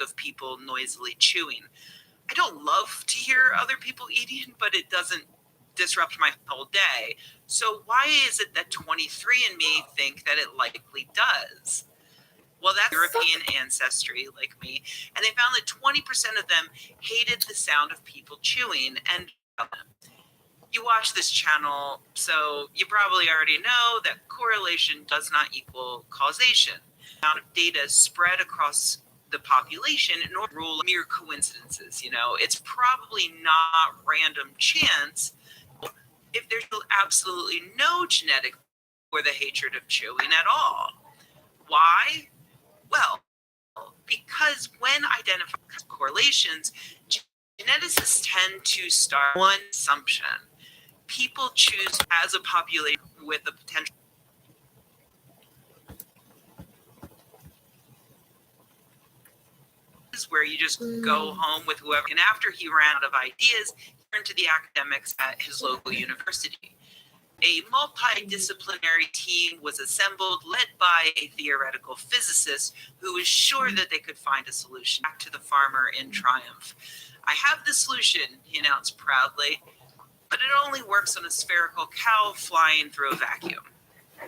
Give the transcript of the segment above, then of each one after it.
of people noisily chewing. I don't love to hear other people eating, but it doesn't disrupt my whole day. So why is it that 23andMe think that it likely does? Well, that's European ancestry, like me, and they found that 20% of them hated the sound of people chewing. And you watch this channel, so you probably already know that correlation does not equal causation. The amount of data spread across the population nor rule mere coincidences. It's probably not random chance if there's absolutely no genetic for the hatred of chewing at all. Why? Well, because when identifying correlations, geneticists tend to start one assumption. People choose as a population with a potential where you just go home with whoever. And after he ran out of ideas, he turned to the academics at his local university. A multidisciplinary team was assembled, led by a theoretical physicist who was sure that they could find a solution. Back to the farmer in triumph. I have the solution, he announced proudly, but it only works on a spherical cow flying through a vacuum.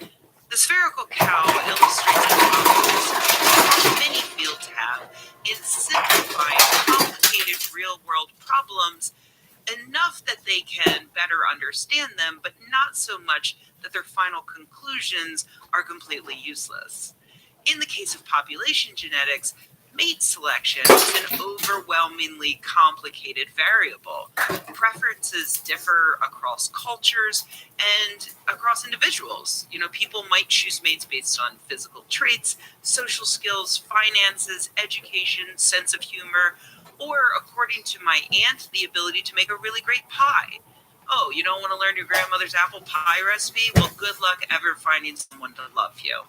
The spherical cow illustrates the problem many fields have in simplifying complicated real-world problems enough that they can better understand them, but not so much that their final conclusions are completely useless. In the case of population genetics, mate selection is an overwhelmingly complicated variable. Preferences differ across cultures and across individuals. People might choose mates based on physical traits, social skills, finances, education, sense of humor, or, according to my aunt, the ability to make a really great pie. Oh, you don't want to learn your grandmother's apple pie recipe? Well, good luck ever finding someone to love you.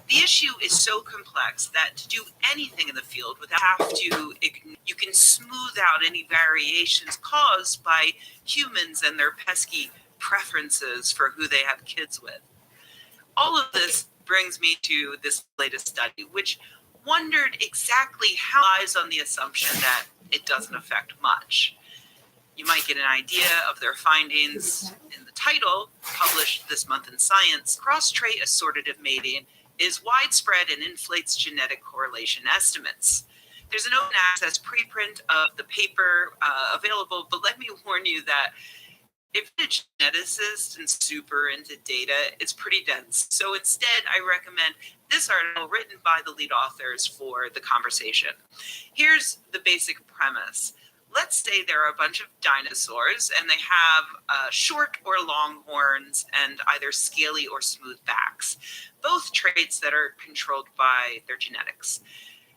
The issue is so complex that to do anything in the field without you can smooth out any variations caused by humans and their pesky preferences for who they have kids with. All of this brings me to this latest study, which wondered exactly how it lies on the assumption that it doesn't affect much. You might get an idea of their findings in the title, published this month in Science. Cross-trait assortative mating is widespread and inflates genetic correlation estimates. There's an open access preprint of the paper available, but let me warn you that if you're a geneticist and super into data, it's pretty dense. So instead, I recommend this article written by the lead authors for the conversation. Here's the basic premise. Let's say there are a bunch of dinosaurs and they have short or long horns and either scaly or smooth backs, both traits that are controlled by their genetics.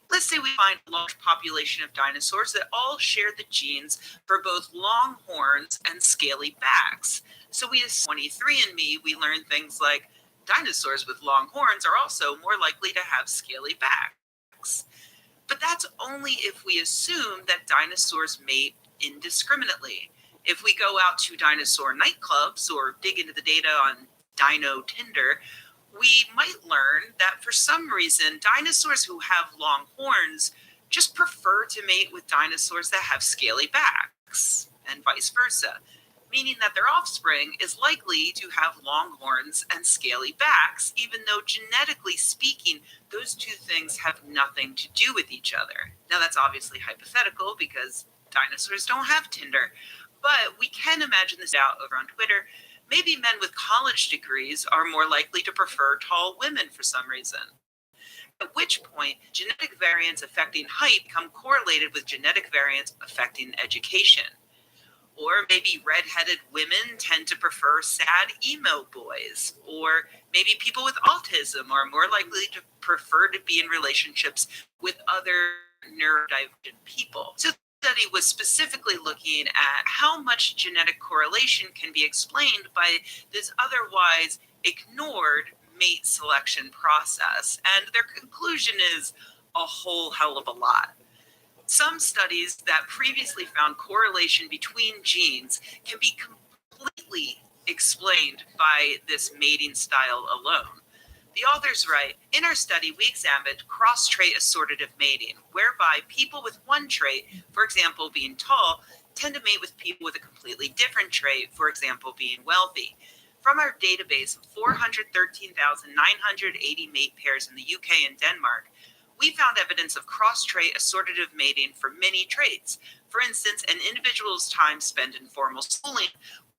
Let's say we find a large population of dinosaurs that all share the genes for both long horns and scaly backs. So we assume 23andMe, we learn things like dinosaurs with long horns are also more likely to have scaly backs. But that's only if we assume that dinosaurs mate indiscriminately. If we go out to dinosaur nightclubs or dig into the data on Dino Tinder, we might learn that for some reason, dinosaurs who have long horns just prefer to mate with dinosaurs that have scaly backs, and vice versa, meaning that their offspring is likely to have long horns and scaly backs, even though genetically speaking, those two things have nothing to do with each other. Now, that's obviously hypothetical because dinosaurs don't have Tinder, but we can imagine this out over on Twitter. Maybe men with college degrees are more likely to prefer tall women for some reason. At which point, genetic variants affecting height become correlated with genetic variants affecting education. Or maybe redheaded women tend to prefer sad emo boys. Or maybe people with autism are more likely to prefer to be in relationships with other neurodivergent people. So study was specifically looking at how much genetic correlation can be explained by this otherwise ignored mate selection process. And their conclusion is a whole hell of a lot. Some studies that previously found correlation between genes can be completely explained by this mating style alone. The authors write, in our study, we examined cross-trait assortative mating, whereby people with one trait, for example, being tall, tend to mate with people with a completely different trait, for example, being wealthy. From our database of 413,980 mate pairs in the UK and Denmark, we found evidence of cross-trait assortative mating for many traits. For instance, an individual's time spent in formal schooling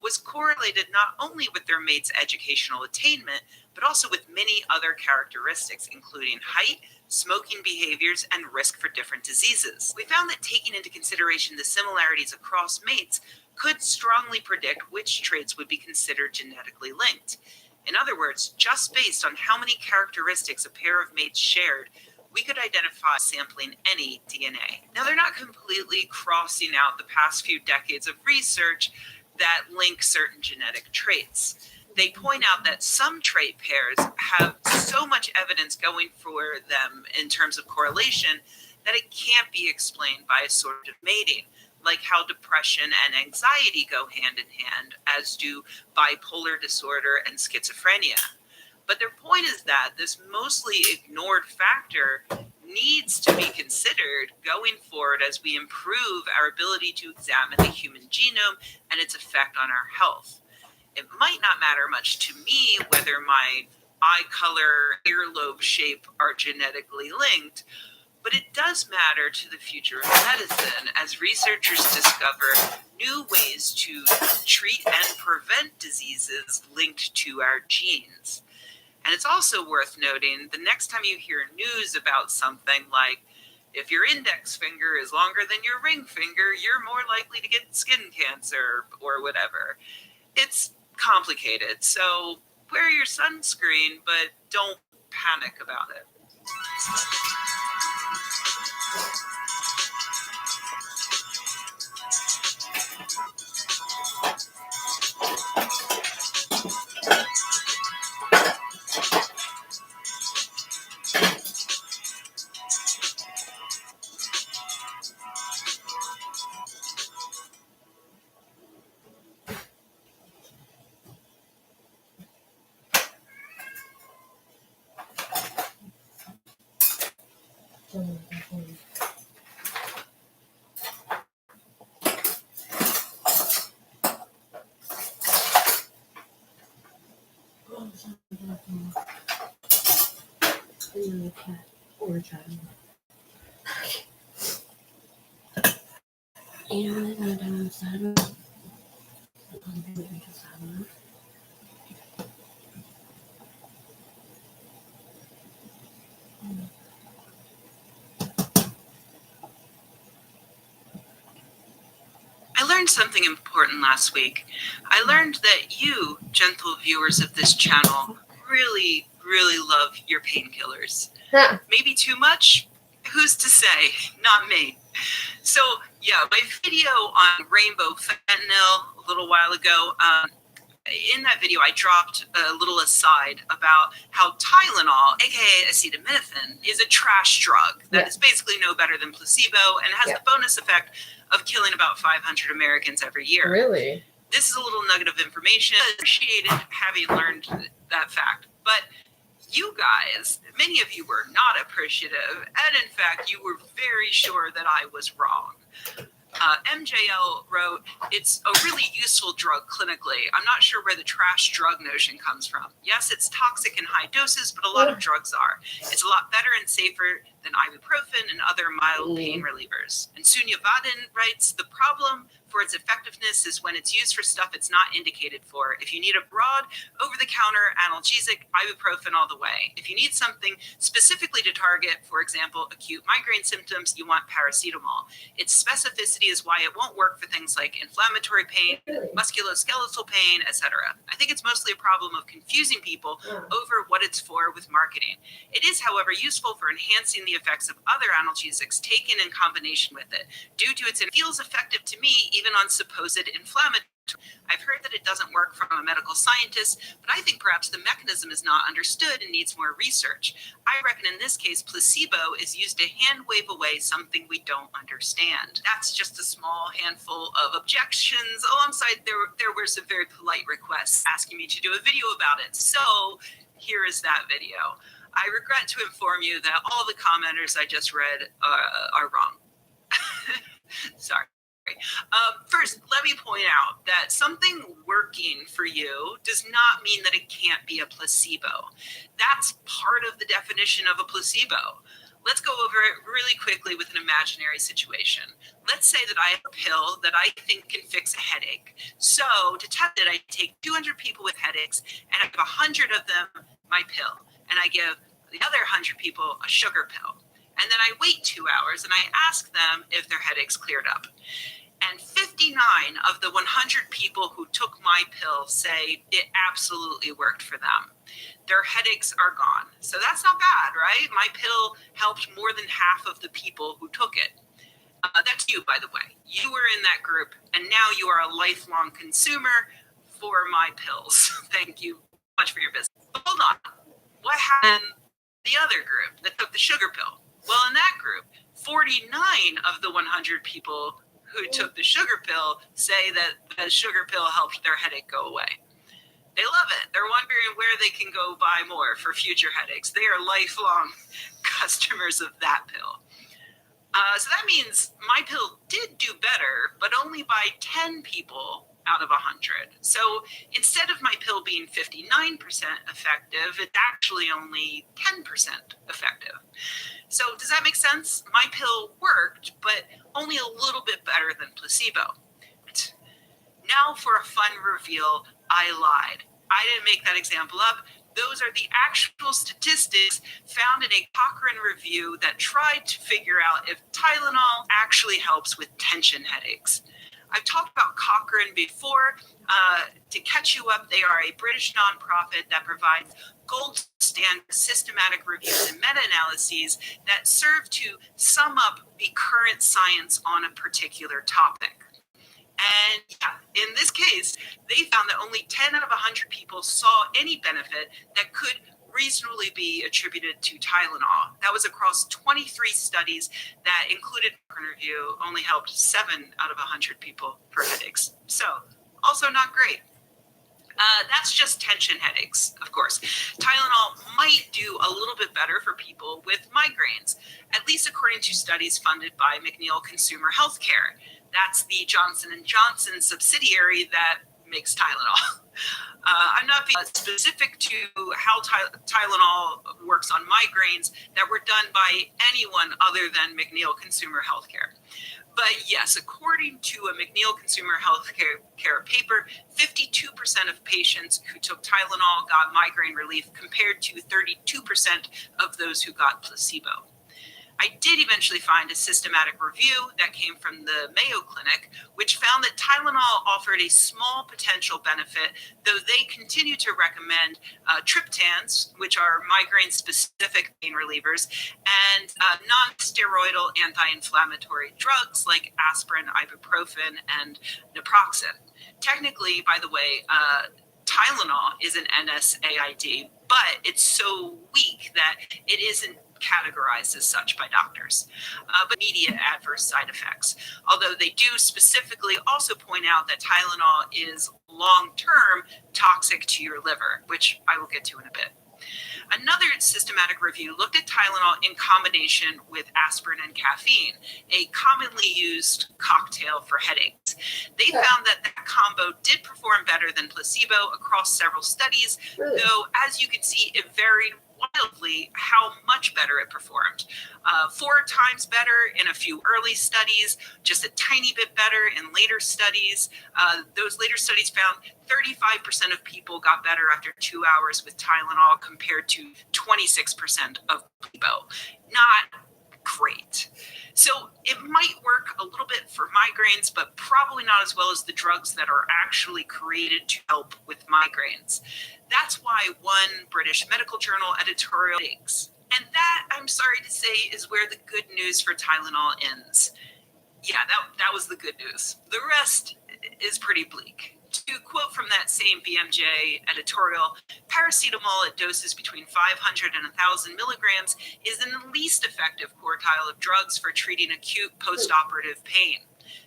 was correlated not only with their mate's educational attainment, but also with many other characteristics, including height, smoking behaviors, and risk for different diseases. We found that taking into consideration the similarities across mates could strongly predict which traits would be considered genetically linked. In other words, just based on how many characteristics a pair of mates shared, we could identify sampling any DNA. Now, they're not completely crossing out the past few decades of research that link certain genetic traits. They point out that some trait pairs have so much evidence going for them in terms of correlation that it can't be explained by assortative mating, like how depression and anxiety go hand in hand, as do bipolar disorder and schizophrenia. But their point is that this mostly ignored factor needs to be considered going forward as we improve our ability to examine the human genome and its effect on our health. It might not matter much to me whether my eye color, earlobe shape are genetically linked, but it does matter to the future of medicine as researchers discover new ways to treat and prevent diseases linked to our genes. And it's also worth noting, the next time you hear news about something like, if your index finger is longer than your ring finger, you're more likely to get skin cancer or whatever. It's complicated, so wear your sunscreen, but don't panic about it. Another cat or a child. You know what I found outside of it? I learned something important last week. I learned that you, gentle viewers of this channel, really, really love your painkillers. Maybe too much? Who's to say? Not me. So, yeah, my video on rainbow fentanyl a little while ago, in that video, I dropped a little aside about how Tylenol, aka acetaminophen, is a trash drug that is basically no better than placebo and has the bonus effect of killing about 500 Americans every year. Really? This is a little nugget of information. I appreciated having learned that fact. But you guys, many of you were not appreciative, and in fact, you were very sure that I was wrong. MJL wrote, it's a really useful drug clinically. I'm not sure where the trash drug notion comes from. Yes, it's toxic in high doses, but a lot of drugs are. It's a lot better and safer than ibuprofen and other mild pain relievers. And Sunya Vadin writes, the problem for its effectiveness is when it's used for stuff it's not indicated for. If you need a broad, over-the-counter analgesic, ibuprofen all the way. If you need something specifically to target, for example, acute migraine symptoms, you want paracetamol. Its specificity is why it won't work for things like inflammatory pain, musculoskeletal pain, etc. I think it's mostly a problem of confusing people over what it's for with marketing. It is, however, useful for enhancing the effects of other analgesics taken in combination with it. Due to its, it feels effective to me even on supposed inflammatory. I've heard that it doesn't work from a medical scientist, but I think perhaps the mechanism is not understood and needs more research. I reckon in this case, placebo is used to hand wave away something we don't understand. That's just a small handful of objections. Alongside, there were some very polite requests asking me to do a video about it. So here is that video. I regret to inform you that all the commenters I just read are wrong. Sorry. First, let me point out that something working for you does not mean that it can't be a placebo. That's part of the definition of a placebo. Let's go over it really quickly with an imaginary situation. Let's say that I have a pill that I think can fix a headache. So to test it, I take 200 people with headaches and I give 100 of them my pill. And I give the other 100 people a sugar pill. And then I wait 2 hours and I ask them if their headaches cleared up. And 59 of the 100 people who took my pill say it absolutely worked for them. Their headaches are gone. So that's not bad, right? My pill helped more than half of the people who took it. That's you, by the way. You were in that group, and now you are a lifelong consumer for my pills. Thank you much for your business. But hold on. What happened to the other group that took the sugar pill? Well, in that group, 49 of the 100 people who took the sugar pill say that the sugar pill helped their headache go away. They love it. They're wondering where they can go buy more for future headaches. They are lifelong customers of that pill. So that means my pill did do better, but only by 10 people out of 100. So instead of my pill being 59% effective, it's actually only 10% effective. So does that make sense? My pill worked, but only a little bit better than placebo. Now for a fun reveal, I lied. I didn't make that example up. Those are the actual statistics found in a Cochrane review that tried to figure out if Tylenol actually helps with tension headaches. I've talked about Cochrane before. To catch you up, they are a British nonprofit that provides gold standard systematic reviews and meta-analyses that serve to sum up the current science on a particular topic. And yeah, in this case, they found that only 10 out of 100 people saw any benefit that could reasonably be attributed to Tylenol. That was across 23 studies that included Cochrane review, only helped 7 out of 100 people for headaches. So, also not great. That's just tension headaches, of course. Tylenol might do a little bit better for people with migraines, at least according to studies funded by McNeil Consumer Healthcare. That's the Johnson & Johnson subsidiary that makes Tylenol. I'm not being specific to how Tylenol works on migraines that were done by anyone other than McNeil Consumer Healthcare. But yes, according to a McNeil Consumer Healthcare paper, 52% of patients who took Tylenol got migraine relief compared to 32% of those who got placebo. I did eventually find a systematic review that came from the Mayo Clinic, which found that Tylenol offered a small potential benefit, though they continue to recommend triptans, which are migraine-specific pain relievers, and non-steroidal anti-inflammatory drugs like aspirin, ibuprofen, and naproxen. Technically, by the way, Tylenol is an NSAID, but it's so weak that it isn't categorized as such by doctors, but immediate adverse side effects. Although they do specifically also point out that Tylenol is long-term toxic to your liver, which I will get to in a bit. Another systematic review looked at Tylenol in combination with aspirin and caffeine, a commonly used cocktail for headaches. They found that combo did perform better than placebo across several studies, though as you can see, it varied wildly how much better it performed. 4 times better in a few early studies, just a tiny bit better in later studies. Those later studies found 35% of people got better after 2 hours with Tylenol compared to 26% of placebo. Not great. So it might work a little bit for migraines, but probably not as well as the drugs that are actually created to help with migraines. That's why one British medical journal editorial takes. And that, I'm sorry to say, is where the good news for Tylenol ends. Yeah, that was the good news. The rest is pretty bleak. To quote from that same BMJ editorial, paracetamol at doses between 500 and 1,000 milligrams is in the least effective quartile of drugs for treating acute postoperative pain.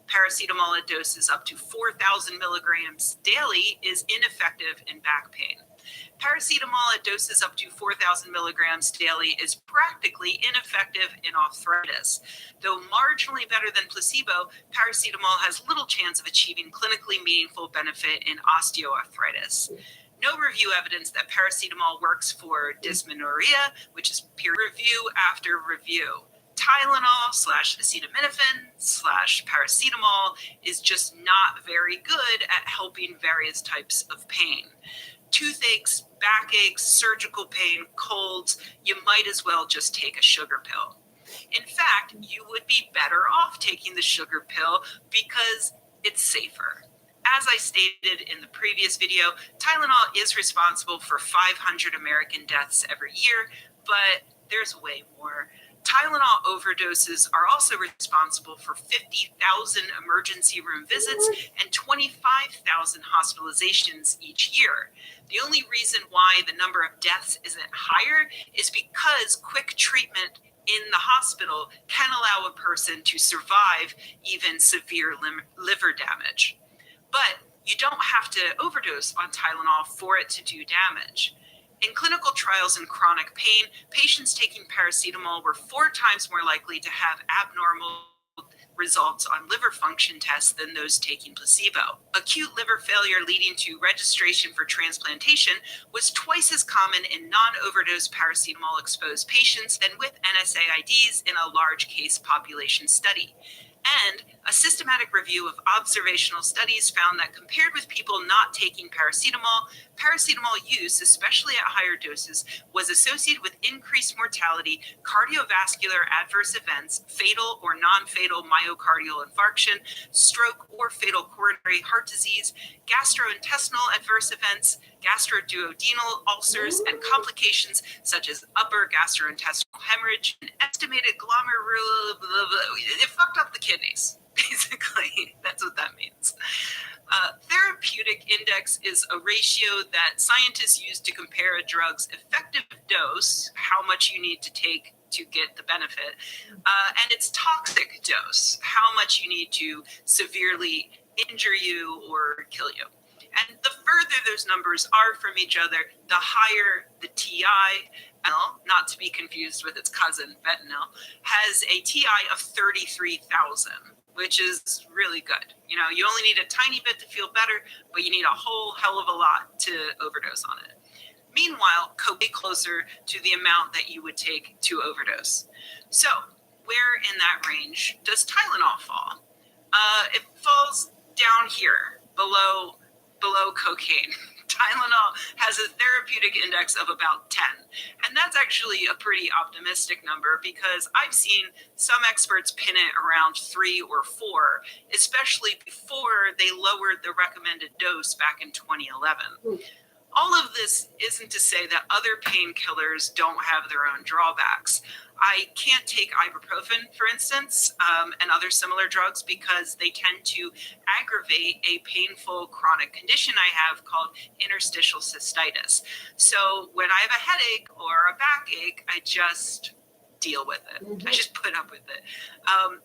Paracetamol at doses up to 4,000 milligrams daily is ineffective in back pain. Paracetamol at doses up to 4,000 milligrams daily is practically ineffective in arthritis. Though marginally better than placebo, paracetamol has little chance of achieving clinically meaningful benefit in osteoarthritis. No review evidence that paracetamol works for dysmenorrhea, which is peer review after review. Tylenol / acetaminophen / paracetamol is just not very good at helping various types of pain. Toothaches, backaches, surgical pain, colds, you might as well just take a sugar pill. In fact, you would be better off taking the sugar pill because it's safer. As I stated in the previous video, Tylenol is responsible for 500 American deaths every year, but there's way more. Tylenol overdoses are also responsible for 50,000 emergency room visits and 25,000 hospitalizations each year. The only reason why the number of deaths isn't higher is because quick treatment in the hospital can allow a person to survive even severe liver damage. But you don't have to overdose on Tylenol for it to do damage. In clinical trials in chronic pain, patients taking paracetamol were 4 times more likely to have abnormal results on liver function tests than those taking placebo. Acute liver failure leading to registration for transplantation was twice as common in non-overdose paracetamol-exposed patients than with NSAIDs in a large case population study. And a systematic review of observational studies found that compared with people not taking paracetamol use, especially at higher doses, was associated with increased mortality, cardiovascular adverse events, fatal or non-fatal myocardial infarction, stroke or fatal coronary heart disease, gastrointestinal adverse events, gastroduodenal ulcers, and complications such as upper gastrointestinal hemorrhage, and estimated it fucked up the kidneys. Basically, that's what that means. Therapeutic index is a ratio that scientists use to compare a drug's effective dose, how much you need to take to get the benefit, and its toxic dose, how much you need to severely injure you or kill you. And the further those numbers are from each other, the higher the TI, not to be confused with its cousin, fentanyl, has a TI of 33,000, which is really good. You know, you only need a tiny bit to feel better, but you need a whole hell of a lot to overdose on it. Meanwhile, cocaine closer to the amount that you would take to overdose. So, where in that range does Tylenol fall? It falls down here, below cocaine. Tylenol has a therapeutic index of about 10. And that's actually a pretty optimistic number because I've seen some experts pin it around 3 or 4, especially before they lowered the recommended dose back in 2011. All of this isn't to say that other painkillers don't have their own drawbacks. I can't take ibuprofen, for instance, and other similar drugs because they tend to aggravate a painful chronic condition I have called interstitial cystitis. So when I have a headache or a backache, I just deal with it. I just put up with it.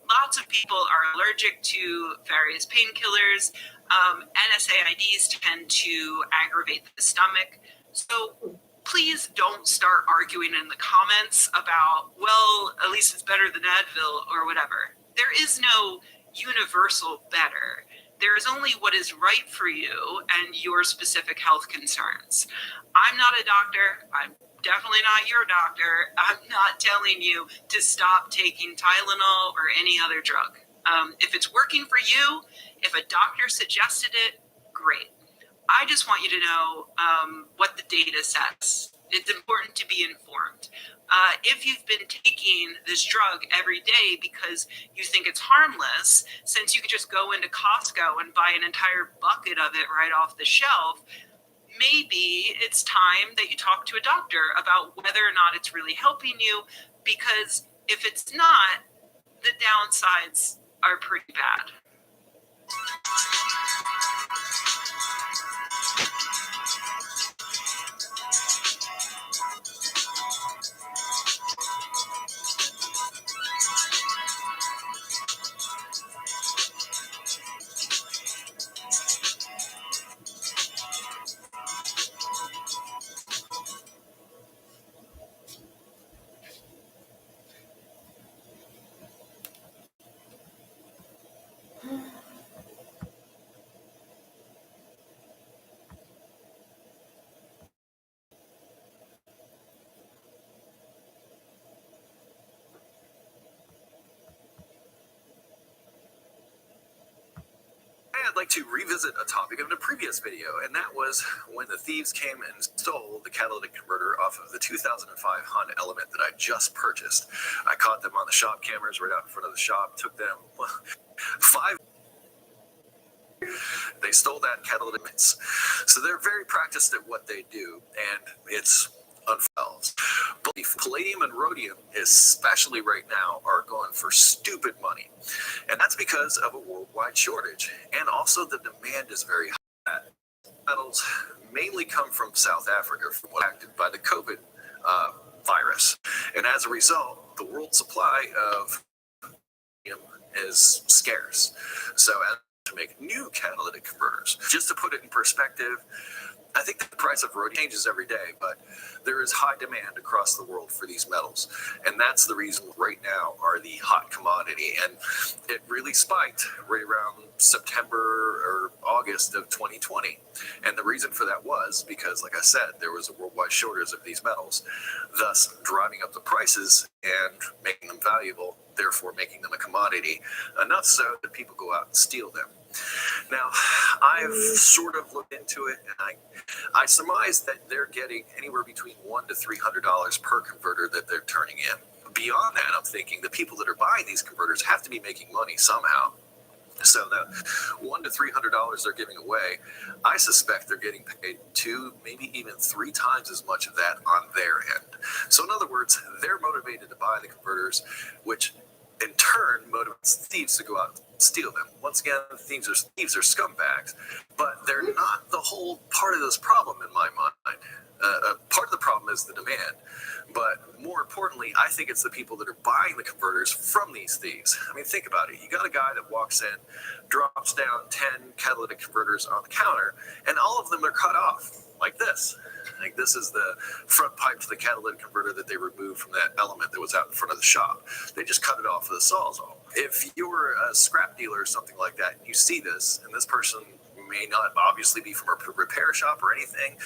Lots of people are allergic to various painkillers. NSAIDs tend to aggravate the stomach. So please don't start arguing in the comments about, well, at least it's better than Advil or whatever. There is no universal better. There is only what is right for you and your specific health concerns. I'm not a doctor. I'm definitely not your doctor. I'm not telling you to stop taking Tylenol or any other drug. If it's working for you, if a doctor suggested it, great. I just want you to know what the data says. It's important to be informed. If you've been taking this drug every day because you think it's harmless, since you could just go into Costco and buy an entire bucket of it right off the shelf, maybe it's time that you talk to a doctor about whether or not it's really helping you, because if it's not, the downsides are pretty bad. I'd like to revisit a topic of a previous video, and that was when the thieves came and stole the catalytic converter off of the 2005 Honda Element that I just purchased. I caught them on the shop cameras right out in front of the shop, took them 5. They stole that catalytic. So they're very practiced at what they do, and it's unfelt. But palladium and rhodium, especially right now, are going for stupid money. And that's because of a worldwide shortage. And also the demand is very high. Metals mainly come from South Africa, from what acted by the COVID virus. And as a result, the world supply of is scarce. So as to make new catalytic converters. Just to put it in perspective, I think the price of rhodium changes every day, but there is high demand across the world for these metals. And that's the reason right now are the hot commodity. And it really spiked right around September or August of 2020. And the reason for that was because, like I said, there was a worldwide shortage of these metals, thus driving up the prices and making them valuable, therefore making them a commodity, enough so that people go out and steal them. Now, I've sort of looked into it, and I surmise that they're getting anywhere between $100 to $300 per converter that they're turning in. Beyond that, I'm thinking the people that are buying these converters have to be making money somehow. So the $100 to $300 they're giving away, I suspect they're getting paid 2, maybe even 3 times as much of that on their end. So in other words, they're motivated to buy the converters, which in turn motivates thieves to go out and steal them. Once again, thieves are scumbags, but they're not the whole part of this problem in my mind. Part of the problem is the demand, but more importantly, I think it's the people that are buying the converters from these thieves. I mean, think about it. You got a guy that walks in, drops down 10 catalytic converters on the counter, and all of them are cut off like this. Like this is the front pipe to the catalytic converter that they removed from that element that was out in front of the shop. They just cut it off with a sawzall. If you're a scrap dealer or something like that, and you see this, and this person may not obviously be from a repair shop or anything,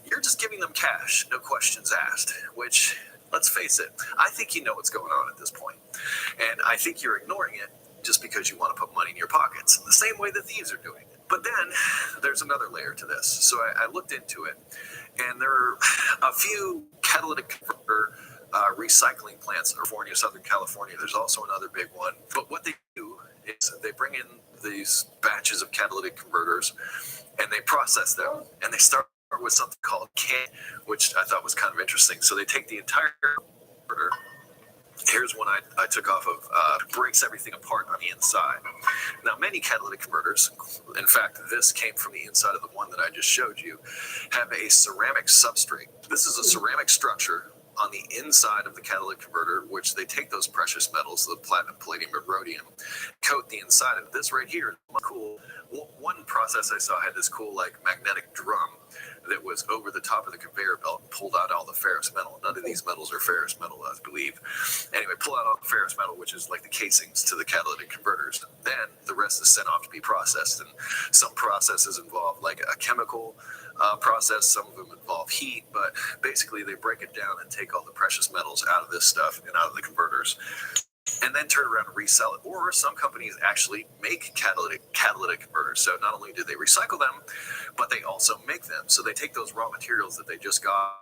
you're just giving them cash, no questions asked, which, let's face it, I think you know what's going on at this point. And I think you're ignoring it just because you want to put money in your pockets, the same way the thieves are doing it. But then there's another layer to this. So I looked into it, and there are a few catalytic converter recycling plants in California, Southern California. There's also another big one. But what they do is they bring in these batches of catalytic converters, and they process them, and they start with something called CAN, which I thought was kind of interesting. So they take the entire converter. Here's one I took off of, breaks everything apart on the inside. Now, many catalytic converters, in fact, this came from the inside of the one that I just showed you, have a ceramic substrate. This is a ceramic structure on the inside of the catalytic converter, which they take those precious metals, the platinum, palladium, and rhodium, coat the inside of this right here. Cool. One process I saw had this cool, like, magnetic drum that was over the top of the conveyor belt and pulled out all the ferrous metal. None of these metals are ferrous metal, I believe. Anyway, pull out all the ferrous metal, which is like the casings to the catalytic converters. Then the rest is sent off to be processed. And some processes involve like a chemical process. Some of them involve heat, but basically they break it down and take all the precious metals out of this stuff and out of the converters, and then turn around and resell it. Or some companies actually make catalytic converters. So not only do they recycle them, but they also make them. So they take those raw materials that they just got,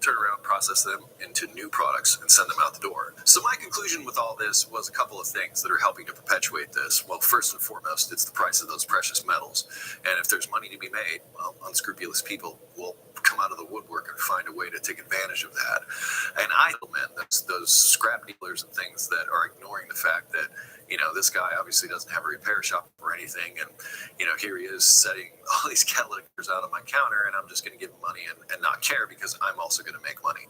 turn around, process them into new products, and send them out the door. So my conclusion with all this was a couple of things that are helping to perpetuate this. Well, first and foremost, it's the price of those precious metals. And if there's money to be made, well, unscrupulous people will come out of the woodwork and find a way to take advantage of that. And I lament those scrap dealers and things that are ignoring the fact that, you know, this guy obviously doesn't have a repair shop or anything, and, you know, here he is setting all these catalytics out on my counter, and I'm just going to give him money and not care because I'm also going to make money.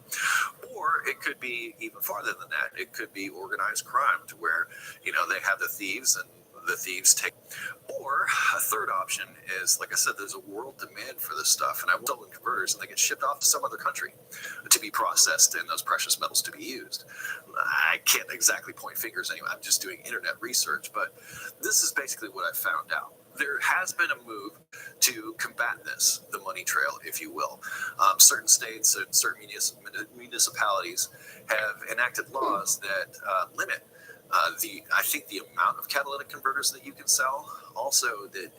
Or it could be even farther than that. It could be organized crime, to where, you know, they have the thieves and the thieves take. Or a third option is, like I said, there's a world demand for this stuff, and I will sell in converters, and they get shipped off to some other country to be processed and those precious metals to be used. I can't exactly point fingers anyway. I'm just doing internet research, but this is basically what I found out. There has been a move to combat this, the money trail, if you will. Certain states and certain municipalities have enacted laws that limit I think the amount of catalytic converters that you can sell, also that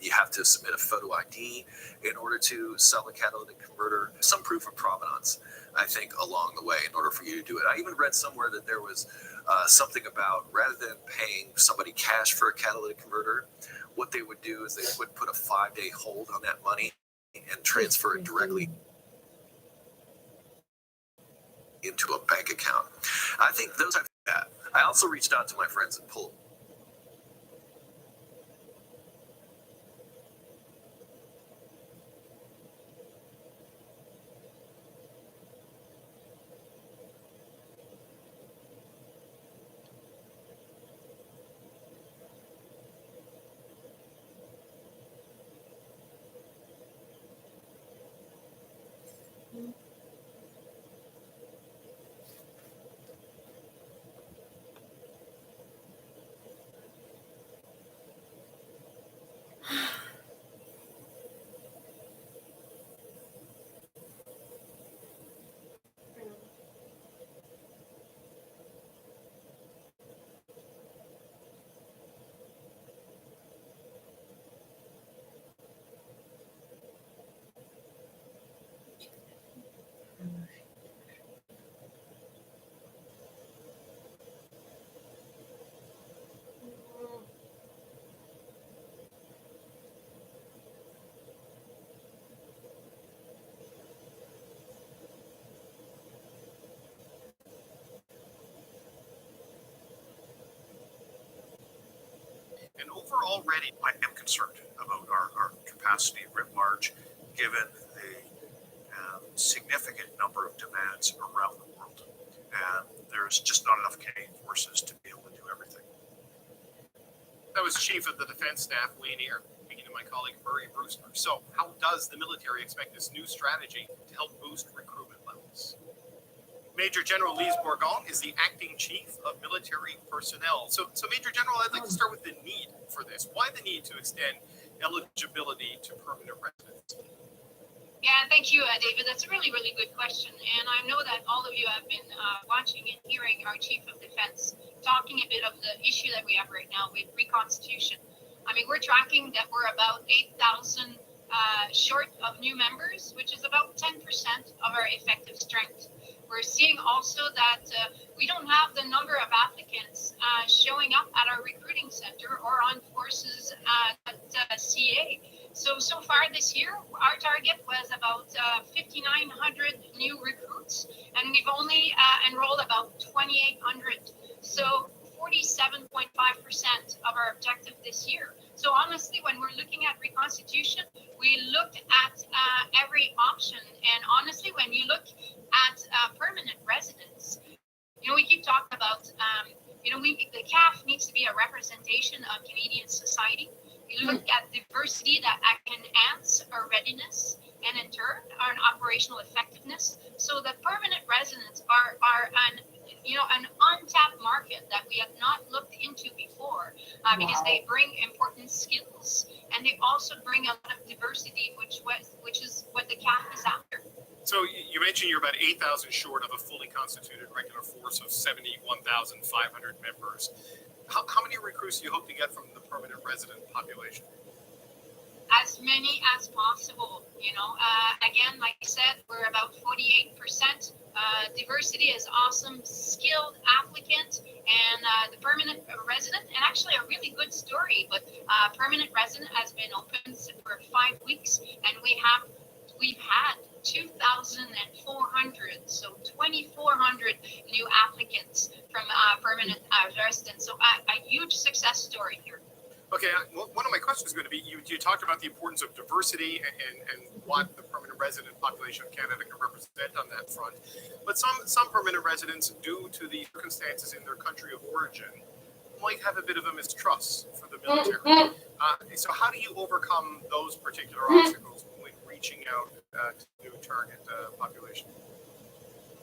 you have to submit a photo ID in order to sell a catalytic converter, some proof of provenance, I think, along the way in order for you to do it. I even read somewhere that there was something about rather than paying somebody cash for a catalytic converter, what they would do is they would put a 5-day hold on that money and transfer it directly into a bank account. I think those are that. I also reached out to my friends at Pull. And overall, already I am concerned about our capacity writ large, given the significant number of demands around the world. And there's just not enough Canadian forces to be able to do everything. That was Chief of the Defense Staff, Wayne Eyre, speaking to my colleague Murray Brewster. So, how does the military expect this new strategy to help boost recruitment levels? Major General Lise Bourgon is the acting chief of military personnel. So Major General, I'd like to start with the need for this. Why the need to extend eligibility to permanent residents? Yeah, thank you, David. That's a really, really good question. And I know that all of you have been watching and hearing our Chief of Defense talking a bit of the issue that we have right now with reconstitution. I mean, we're tracking that we're about 8,000 short of new members, which is about 10% of our effective strength. We're seeing also that we don't have the number of applicants showing up at our recruiting center or on forces at CA. So far this year, our target was about 5,900 new recruits, and we've only enrolled about 2,800. So 47.5% of our objective this year. So honestly, when we're looking at reconstitution, we looked at every option. And honestly, when you look at permanent residents, we keep talking about, the CAF needs to be a representation of Canadian society. You look at diversity that can enhance our readiness and in turn our operational effectiveness. So the permanent residents are an untapped market that we have not looked into before because they bring important skills and they also bring a lot of diversity, which is what the CAF is after. So you mentioned you're about 8,000 short of a fully constituted regular force of 71,500 members. How many recruits do you hope to get from the permanent resident population? As many as possible. Again, like I said, we're about 48%. Diversity is awesome, skilled applicant, and the permanent resident, and actually a really good story, but permanent resident has been open for 5 weeks, and we've had 2,400, so 2,400 new applicants from permanent residents. So a huge success story here. Okay, one of my questions is going to be, you talked about the importance of diversity and what the permanent resident population of Canada can represent on that front. But some permanent residents, due to the circumstances in their country of origin, might have a bit of a mistrust for the military. So how do you overcome those particular obstacles when reaching out to new target population?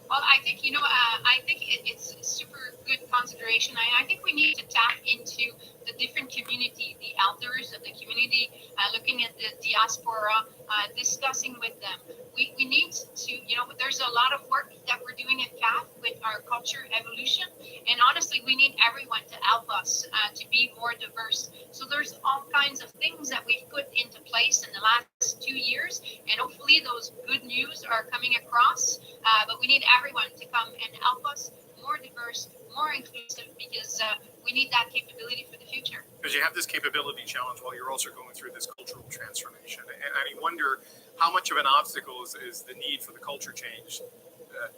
Well, I think, I think it's a super good consideration. I think we need to tap into the different community, the elders of the community, looking at the diaspora, discussing with them. We need to, there's a lot of work that we're doing at CAF with our culture evolution. And honestly, we need everyone to help us to be more diverse. So there's all kinds of things that we've put into place in the last 2 years. And hopefully those good news are coming across. But we need everyone to come and help us more diverse, more inclusive, because we need that capability for the future. Because you have this capability challenge while you're also going through this cultural transformation. And I wonder how much of an obstacle is the need for the culture change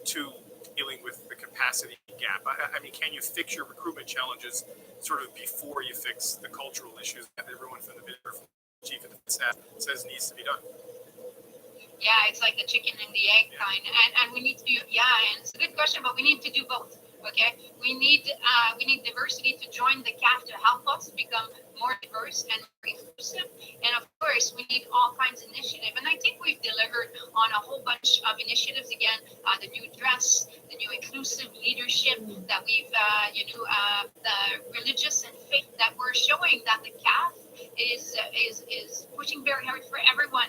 to dealing with the capacity gap. I mean, can you fix your recruitment challenges sort of before you fix the cultural issues that everyone from the chief of the staff says needs to be done? Yeah, it's like the chicken and the egg kind, and we need to do. Yeah, and it's a good question, but we need to do both. Okay, we need diversity to join the CAF to help us become more diverse and more inclusive, and of course we need all kinds of initiative. And I think we've delivered on a whole bunch of initiatives. Again, the new dress, the new inclusive leadership that we've, the religious and faith that we're showing that the CAF is pushing very hard for everyone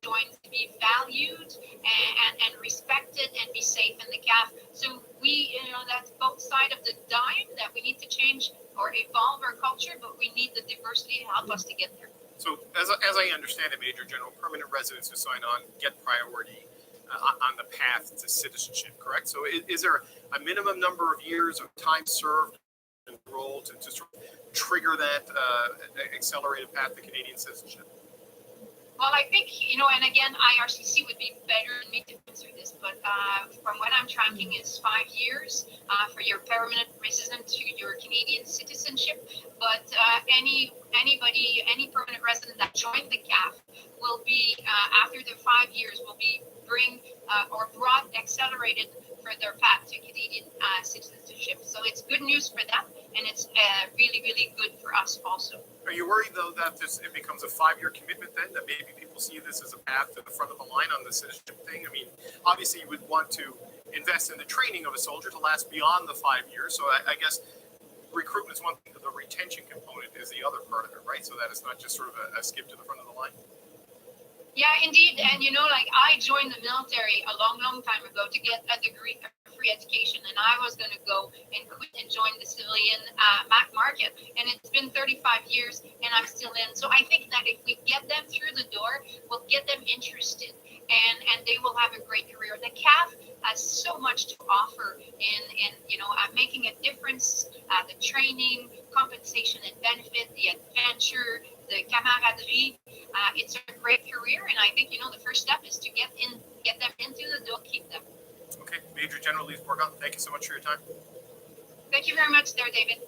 join to be valued and respected and be safe in the CAF. So we, that's both sides of the dime that we need to change or evolve our culture, but we need the diversity to help us to get there. So as I understand it, Major General, permanent residents who sign on get priority on the path to citizenship, correct? So is there a minimum number of years of time served and enrolled to sort of trigger that accelerated path to Canadian citizenship? Well, I think, and again, IRCC would be better than me to answer this, but from what I'm tracking is 5 years for your permanent resident to your Canadian citizenship. But any permanent resident that joined the CAF will be, after the 5 years, will be brought accelerated for their path to Canadian citizenship. So it's good news for them, and it's really, really good for us also. Are you worried, though, that it becomes a 5-year commitment then, that maybe people see this as a path to the front of the line on the citizenship thing? I mean, obviously you would want to invest in the training of a soldier to last beyond the 5 years. So I guess recruitment is one thing, the retention component is the other part of it, right? So that it's not just sort of a skip to the front of the line. Yeah, indeed. And, I joined the military a long, long time ago to get a degree of free education. And I was going to go and quit and join the civilian market. And it's been 35 years and I'm still in. So I think that if we get them through the door, we'll get them interested and they will have a great career. The CAF has so much to offer in making a difference, the training, compensation and benefit, the adventure, the camaraderie. It's a great career, and I think the first step is to get them into the door, keep them. Okay, Major General Lise Bourgon, thank you so much for your time. Thank you very much, there, David.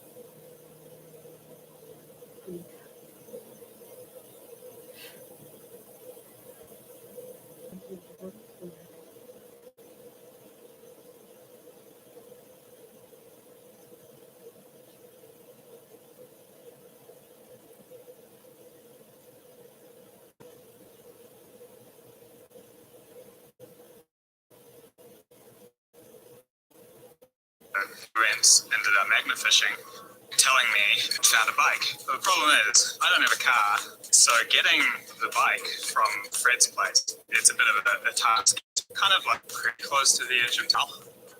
Ended up magnet fishing, telling me I found a bike. But the problem is, I don't have a car, so getting the bike from Fred's place, it's a bit of a task. Kind of like pretty close to the edge of town.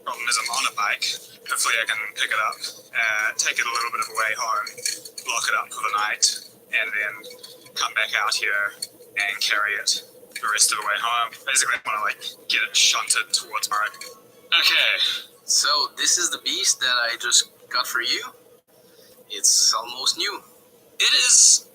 Problem is I'm on a bike. Hopefully I can pick it up, take it a little bit of a way home, lock it up for the night, and then come back out here and carry it the rest of the way home. Basically I want to get it shunted towards my road. Okay. So this is the beast that I just got for you. It's almost new. It is.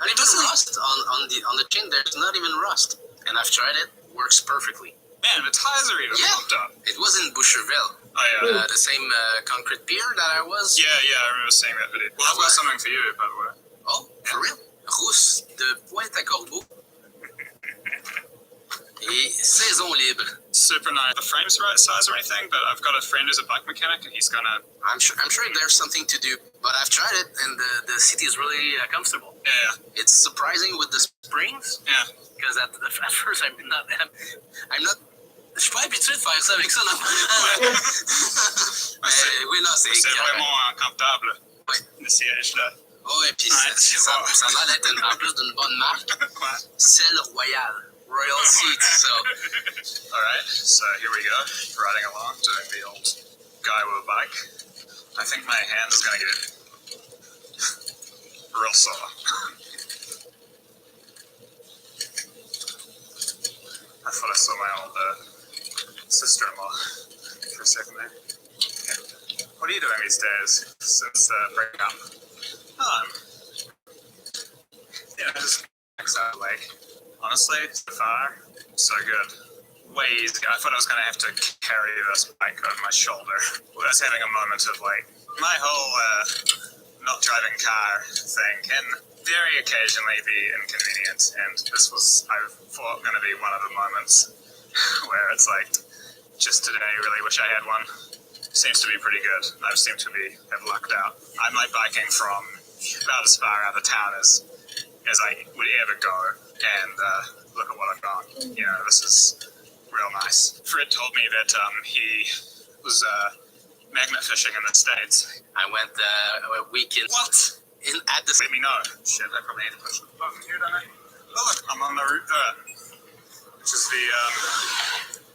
Not even rust on the chin. There's not even rust, and I've tried it. Works perfectly. Man, the tires are even popped up. It was in Boucherville. Oh yeah. The same concrete pier that I was. Yeah, I remember seeing that video. Well, I've got something for you, by the way. Oh, for real? Rousse de Pointe-à-Corbeau. Et saison libre. Super nice. The frame's the right size or anything, but I've got a friend who's a bike mechanic, and he's gonna. I'm sure there's something to do, but I've tried it, and the seat is really comfortable. Yeah. It's surprising with the springs. Yeah. Because at first I'm not Je suis pas habitué de faire ça avec ça, non? Mais oui, non, c'est vraiment confortable. Oui. Le siège là. Oh, et puis Ouais, ça a l'air d'être en plus d'une bonne marque. Celle royale. Royal Seat, so. Alright, so here we go. Riding along, doing the old guy with a bike. I think my hand is gonna get real sore. I thought I saw my old sister-in-law for a second there. Okay. What are you doing these days since breaking up? Just outside the lake. Honestly, so far, so good. Way easy. I thought I was going to have to carry this bike over my shoulder. I was having a moment of like, my whole not driving car thing can very occasionally be inconvenient. And this was, I thought, going to be one of the moments where it's like, just today, really wish I had one. Seems to be pretty good. I seem to have lucked out. I'm like biking from about as far out of town as I would ever go, and look at what I've got. You know, this is real nice. Fred told me that he was magnet fishing in the States. I went a weekend. What? At the Let me know. Shit, I probably need to push the button here, don't I? Oh, look, I'm on the route there, which is the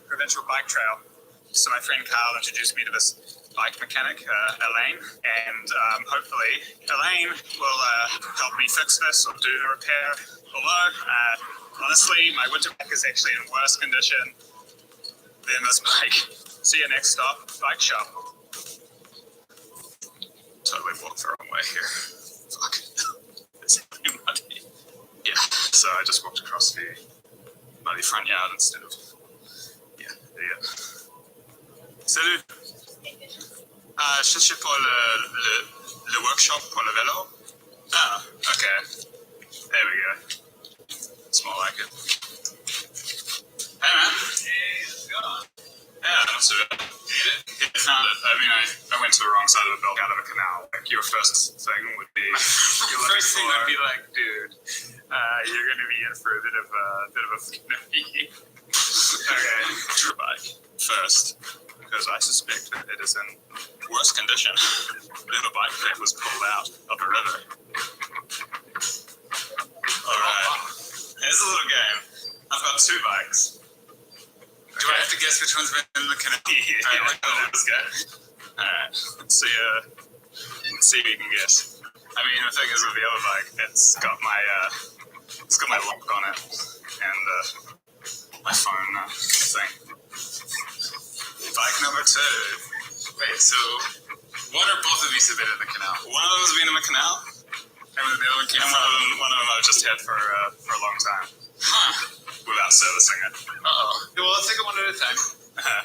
provincial bike trail. So my friend Carl introduced me to this bike mechanic, Elaine, and hopefully Elaine will help me fix this or do the repair. Although, honestly, my winter bike is actually in worse condition than this bike. See you next stop, bike shop. Totally walked the wrong way here. Fuck. It's really muddy. Yeah, so I just walked across the muddy front yard instead of, Salut. Je suis pour le workshop pour le vélo. Ah, okay. There we go. It's more like it. Hey man. Hey, how's it going? Yeah, not so bad. You found it. I mean, I went to the wrong side of the belt out of a canal. Like, your first thing would be... First thing would be like, dude, you're going to be in for a bit of a fee. Okay, your bike first, because I suspect that it is in worse condition than a bike that was pulled out of a river. Alright, here's a little game. I've got two bikes. Do I have to guess which one's been in the canal? Yeah, let's go. Alright, let's see if you can guess. I mean, the thing is with the other bike, it's got my lock on it, and my phone thing. Bike number 2. Wait, so one or both of these have been in the canal? One of them has been in the canal, And the other one came and from... one of them I've just had for a long time, without servicing it. Uh-oh. Well, let's take it one at a time.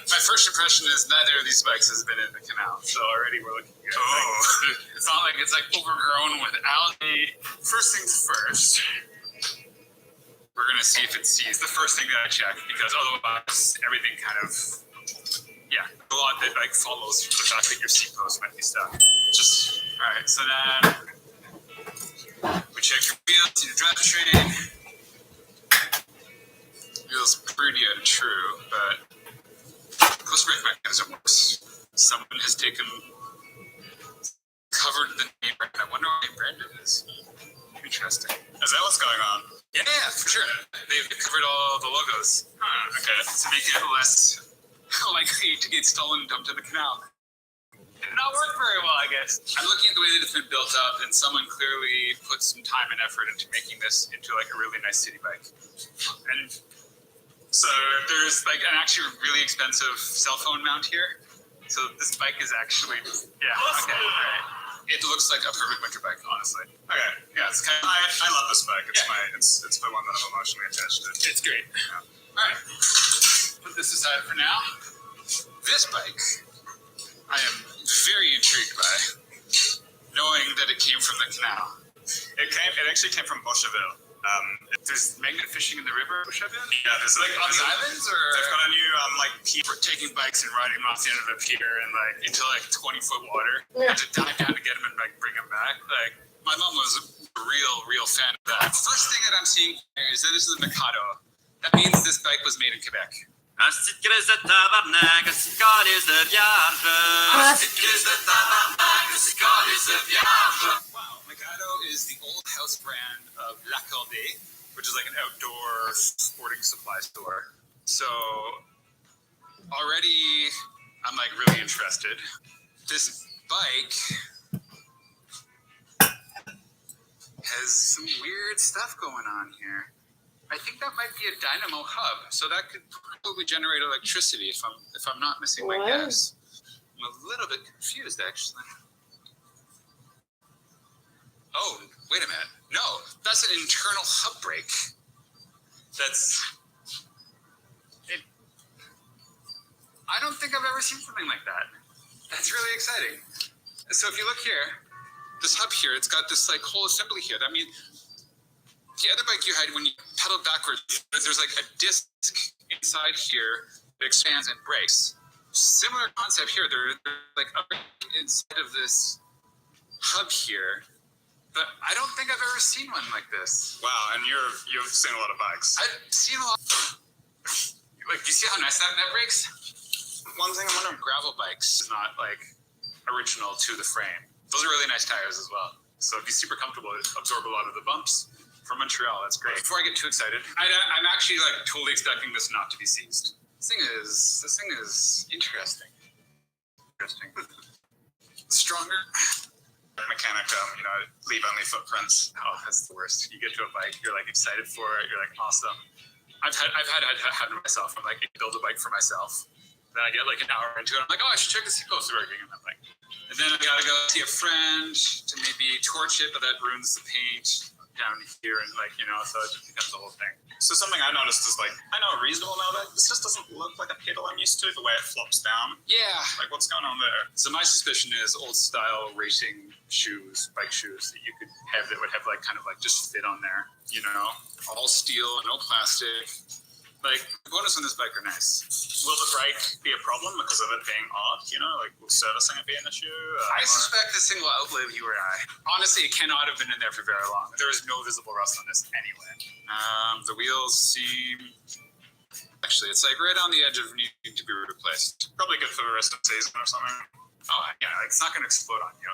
My first impression is neither of these bikes has been in the canal, so already we're looking at it's not like it's like overgrown with algae. First things first, we're gonna see if it sees. The first thing that I check, because otherwise everything kind of, a lot that like follows the fact that your seat post might be stuck. Just all right. So then we check your wheels, your drivetrain. Feels pretty untrue, but close brake mechanism works. Someone has covered the name brand. I wonder what name brand it is. Interesting. Is that what's going on? Yeah, for sure. They've covered all the logos. Okay. To make it less likely to get stolen and dumped in the canal. Did not work very well, I guess. I'm looking at the way that it's been built up, and someone clearly put some time and effort into making this into like a really nice city bike. And so there's like an actually really expensive cell phone mount here. So this bike is actually, okay, all right. It looks like a perfect winter bike, honestly. Okay. Yeah, it's kind of, I love this bike. It's it's the one that I'm emotionally attached to. It's great. Yeah. All right. Put this aside for now. This bike, I am very intrigued by, knowing that it came from the canal. It actually came from Boscheville. There's magnet fishing in the river, Boscheville? Yeah, there's Like on the islands, or they've got a new pier. we're taking bikes and riding them off the end of a pier and like into like 20-foot water, and to dive down to get them and like bring them back. Like my mom was a real fan of that. First thing that I'm seeing here is that this is a Mikado. That means this bike was made in Quebec. Asti kryzę tabarnak, skali ze wiarze. Wow, Mikado is the old house brand of La Calde, which is like an outdoor sporting supply store. So already I'm like really interested. This bike has some weird stuff going on here. I think that might be a dynamo hub, so that could probably generate electricity if I'm not missing my What? guess. I'm a little bit confused actually. Oh, wait a minute. No, that's an internal hub brake. I don't think I've ever seen something like that. That's really exciting. So if you look here, this hub here, it's got this like whole assembly here. That means the other bike you had when you pedal backwards, there's like a disc inside here that expands and brakes. Similar concept here. They're like up inside of this hub here. But I don't think I've ever seen one like this. Wow, and you've seen a lot of bikes. I've seen a lot. Like, do you see how nice that brakes? One thing I'm wondering, gravel bikes is not like original to the frame. Those are really nice tires as well. So it'd be super comfortable. It absorb a lot of the bumps. From Montreal, that's great. Before I get too excited, I'm actually like totally expecting this not to be seized. This thing is interesting. Stronger. Mechanic, leave only footprints. Oh, that's the worst. You get to a bike, you're like excited for it. You're like, awesome. I've had myself. I'm like, build a bike for myself. Then I get like an hour into it. I'm like, oh, I should check the seatbelts working on that bike. And then I gotta go see a friend to maybe torch it, but that ruins the paint down here, and so it just becomes the whole thing. So something I noticed is like, I know a reasonable amount of it. This just doesn't look like a pedal I'm used to, the way it flops down. Yeah. Like, what's going on there? So my suspicion is old style racing shoes, bike shoes that you could have that would have like kind of like just fit on there, all steel, no plastic. Like, the bonus on this bike are nice. Will the brake be a problem because of it being odd? Like, will servicing it be an issue? I suspect this thing will outlive you or I. Honestly, it cannot have been in there for very long. There is no visible rust on this anyway. The wheels seem... Actually, it's like right on the edge of needing to be replaced. Probably good for the rest of the season or something. Oh, yeah, it's not going to explode on you.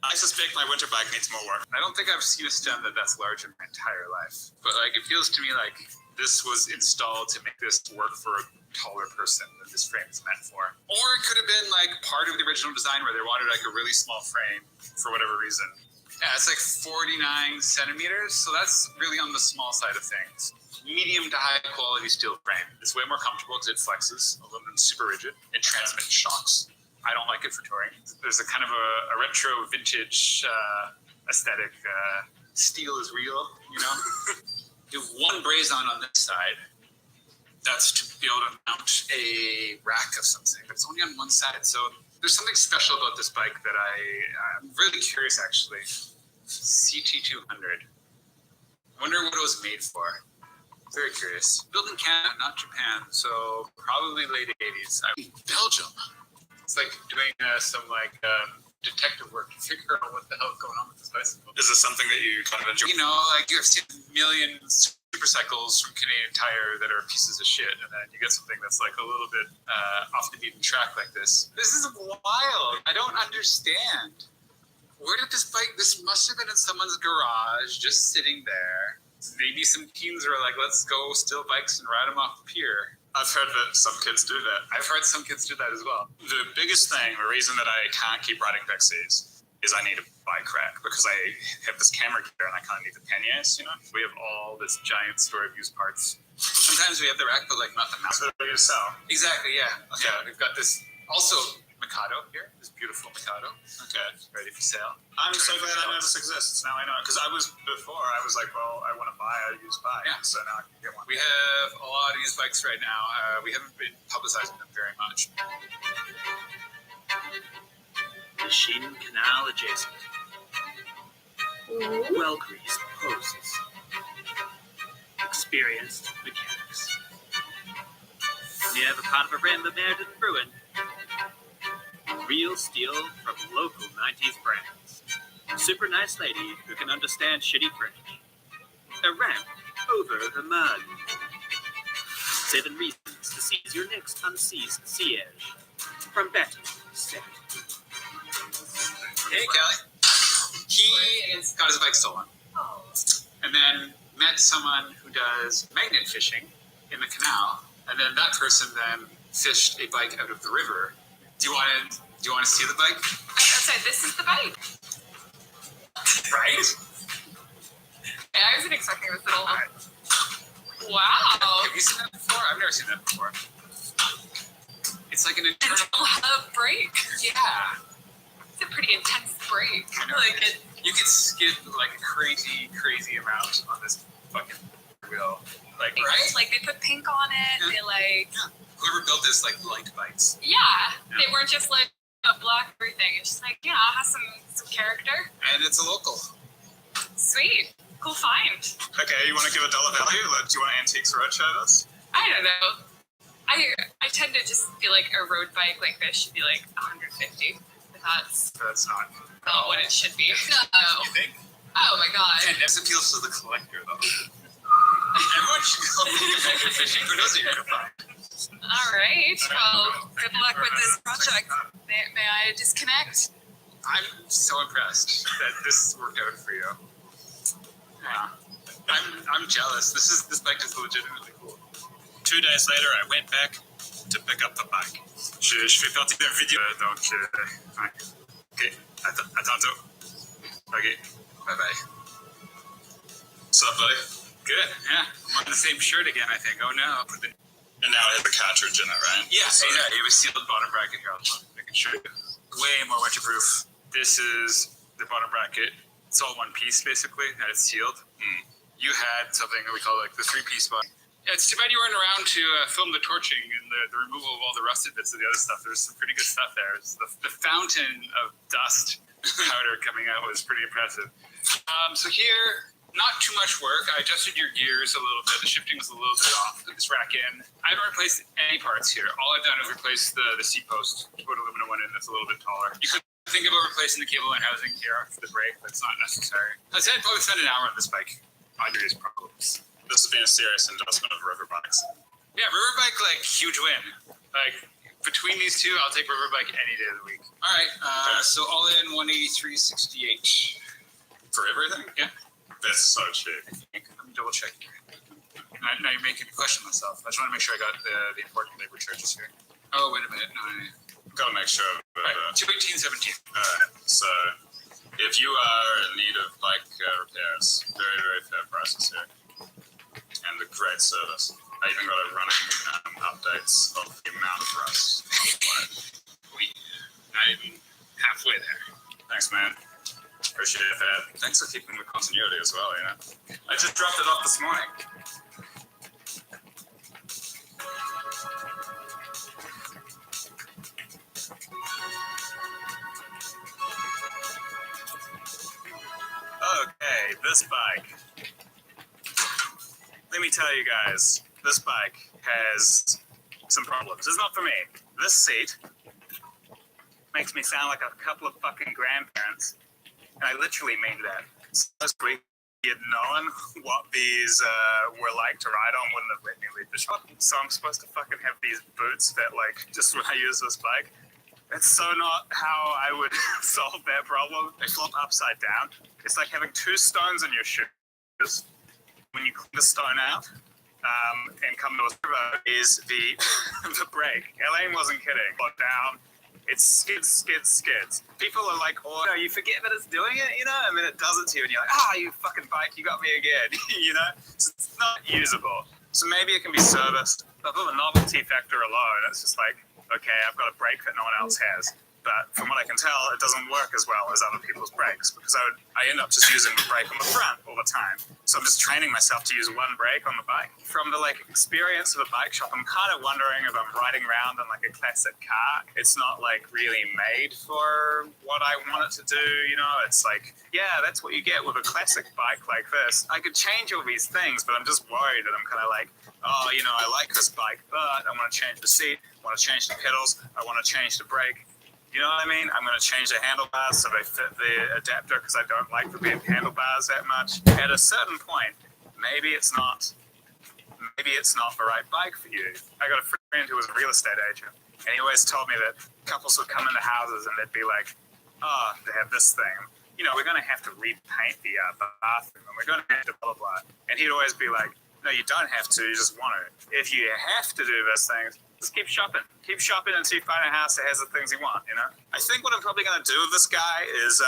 I suspect my winter bike needs more work. I don't think I've seen a stem that's large in my entire life. But like, it feels to me like this was installed to make this work for a taller person than this frame is meant for. Or it could have been like part of the original design where they wanted like a really small frame for whatever reason. Yeah, it's like 49 centimeters, so that's really on the small side of things. Medium to high quality steel frame. It's way more comfortable because it flexes. Aluminum's super rigid. It transmits shocks. I don't like it for touring. There's a kind of a retro vintage aesthetic. Steel is real, You have one brazon on this side. That's to be able to mount a rack of something. But it's only on one side. So there's something special about this bike that I'm really curious, actually. CT200. Wonder what it was made for. Very curious. Built in Canada, not Japan. So probably late 80s. Belgium. It's like doing some detective work to figure out what the hell is going on with this bicycle. Is this something that you kind of enjoy? Like you've seen a million supercycles from Canadian Tire that are pieces of shit, and then you get something that's like a little bit off the beaten track like this. This is wild. I don't understand. Where did this bike? This must have been in someone's garage, just sitting there. Maybe some teens were like, let's go steal bikes and ride them off the pier. I've heard that some kids do that. I've heard some kids do that as well. The biggest thing, the reason that I can't keep riding Pixies is I need a bike rack because I have this camera gear and I kind of need the panniers, We have all this giant store of used parts. Sometimes we have the rack, but like not the mount. So what do you sell? Exactly, yeah. Okay. Yeah, we've got this also Mikado here, this beautiful Mikado. Okay. Ready for sale. I'm so glad I know this exists. Now I know. Because I was like, well, I want to buy a used bike. Yeah. So now I can get one. We have a lot of used bikes right now. We haven't been publicizing them very much. Machine canal adjacent. Well-greased posts. Experienced mechanics. Near the part of a Rambo mare to the ruin. Real steel from local 90s brands. Super nice lady who can understand shitty French. A ramp over the mud. 7 reasons pleased to seize your next unseized siege. From Betty, Sarah. Hey, Kelly. He got his bike stolen. And then met someone who does magnet fishing in the canal. And then that person then fished a bike out of the river. Do you want to see the bike? Outside, this is the bike. Right? Yeah, I wasn't expecting this at all. Wow. Have you seen that before? I've never seen that before. It's like an internal. A break. Yeah. It's a pretty intense break. I know. Like it. You could skid like a crazy amount on this fucking wheel. Like, right? Like they put pink on it. Yeah. They like. Yeah. Whoever built this like light bikes. Yeah. They weren't just like a black everything. It's just like, it has some character. And it's a local. Sweet. Cool find. Okay, you want to give a dollar value? Do you want Antiques Roadshow this? I don't know. I tend to just feel like a road bike like this should be like 150. But that's not what it should be. No. You think? Oh my god. And this appeals to the collector though. Everyone should go magnet fishing. Who knows what you're gonna find? All right. Well, good luck with this project. May I disconnect? I'm so impressed that this worked out for you. Yeah. I'm jealous. This bike is legitimately cool. 2 days later, I went back to pick up the bike. Je fais partie d'un vidéo, donc ouais. Ok, à tantôt. Ok, bye bye. What's up, buddy? Good. Yeah, I'm on the same shirt again. I think. Oh no. And now it has a cartridge in it, right? Yeah. So yeah, it was sealed bottom bracket here. I'll make sure. Way more winterproof. This is the bottom bracket. It's all one piece basically, and it's sealed. You had something that we call like the 3-piece one. Yeah, it's too bad you weren't around to film the torching and the removal of all the rusted bits of the other stuff. There's some pretty good stuff there. The fountain of dust powder coming out was pretty impressive. So here, not too much work. I adjusted your gears a little bit. The shifting was a little bit off. Put this rack in. I haven't replaced any parts here. All I've done is replace the seat post. Put aluminum one in that's a little bit taller. You could think about replacing the cable and housing here for the brake, but it's not necessary. I'd say I'd probably spend an hour on this bike. Andre's problems. This has been a serious endorsement of river bikes. Yeah, river bike, like, huge win. Like, between these two, I'll take river bike any day of the week. All right, so all in 183.68. For everything? Yeah. That's so cheap. I'm double checking. Now you're making me question myself. I just want to make sure I got the important labor charges here. Oh, wait a minute. No. Gotta make sure. Right, 218.17. So, if you are in need of bike repairs, very, very fair prices here. And a great service. I even got a running updates of the amount of rust. Not even halfway there. Thanks, man. Appreciate that. Thanks for keeping the continuity as well, you know. I just dropped it off this morning. Okay, this bike. Let me tell you guys, this bike has some problems. It's not for me. This seat makes me sound like a couple of fucking grandparents. And I literally mean that. Last week, you'd known what these were like to ride on, wouldn't have let me leave the shop. So I'm supposed to fucking have these boots that, like, just when I use this bike. That's so not how I would solve that problem. They flop upside down. It's like having two stones in your shoes. When you clean the stone out and come to a river is the brake. Elaine wasn't kidding. Flop down. It skids. People are like, oh, no, you forget that it's doing it, you know? And then it does it to you, and you're like, you fucking bike, you got me again, you know? So it's not usable. So maybe it can be serviced. But for the novelty factor alone, it's just like, okay, I've got a brake that no one else has. But from what I can tell, it doesn't work as well as other people's brakes because I end up just using the brake on the front all the time. So I'm just training myself to use one brake on the bike. From the experience of a bike shop, I'm kind of wondering if I'm riding around in a classic car. It's not really made for what I want it to do, you know? It's like, yeah, that's what you get with a classic bike like this. I could change all these things, but I'm just worried that I'm kind of like, oh, you know, I like this bike, but I want to change the seat, I want to change the pedals, I want to change the brake. You know what I mean? I'm going to change the handlebars so they fit the adapter because I don't like the big handlebars that much. At a certain point, maybe it's not maybe it's not the right bike for you. I got a friend who was a real estate agent, and he always told me that couples would come into houses and they'd be like, oh, they have this thing. We're going to have to repaint the bathroom, and we're going to have to blah, blah, blah. And he'd always be like, no, you don't have to, you just want to. If you have to do those things, just keep shopping. Keep shopping until you find a house that has the things you want, I think what I'm probably going to do with this guy is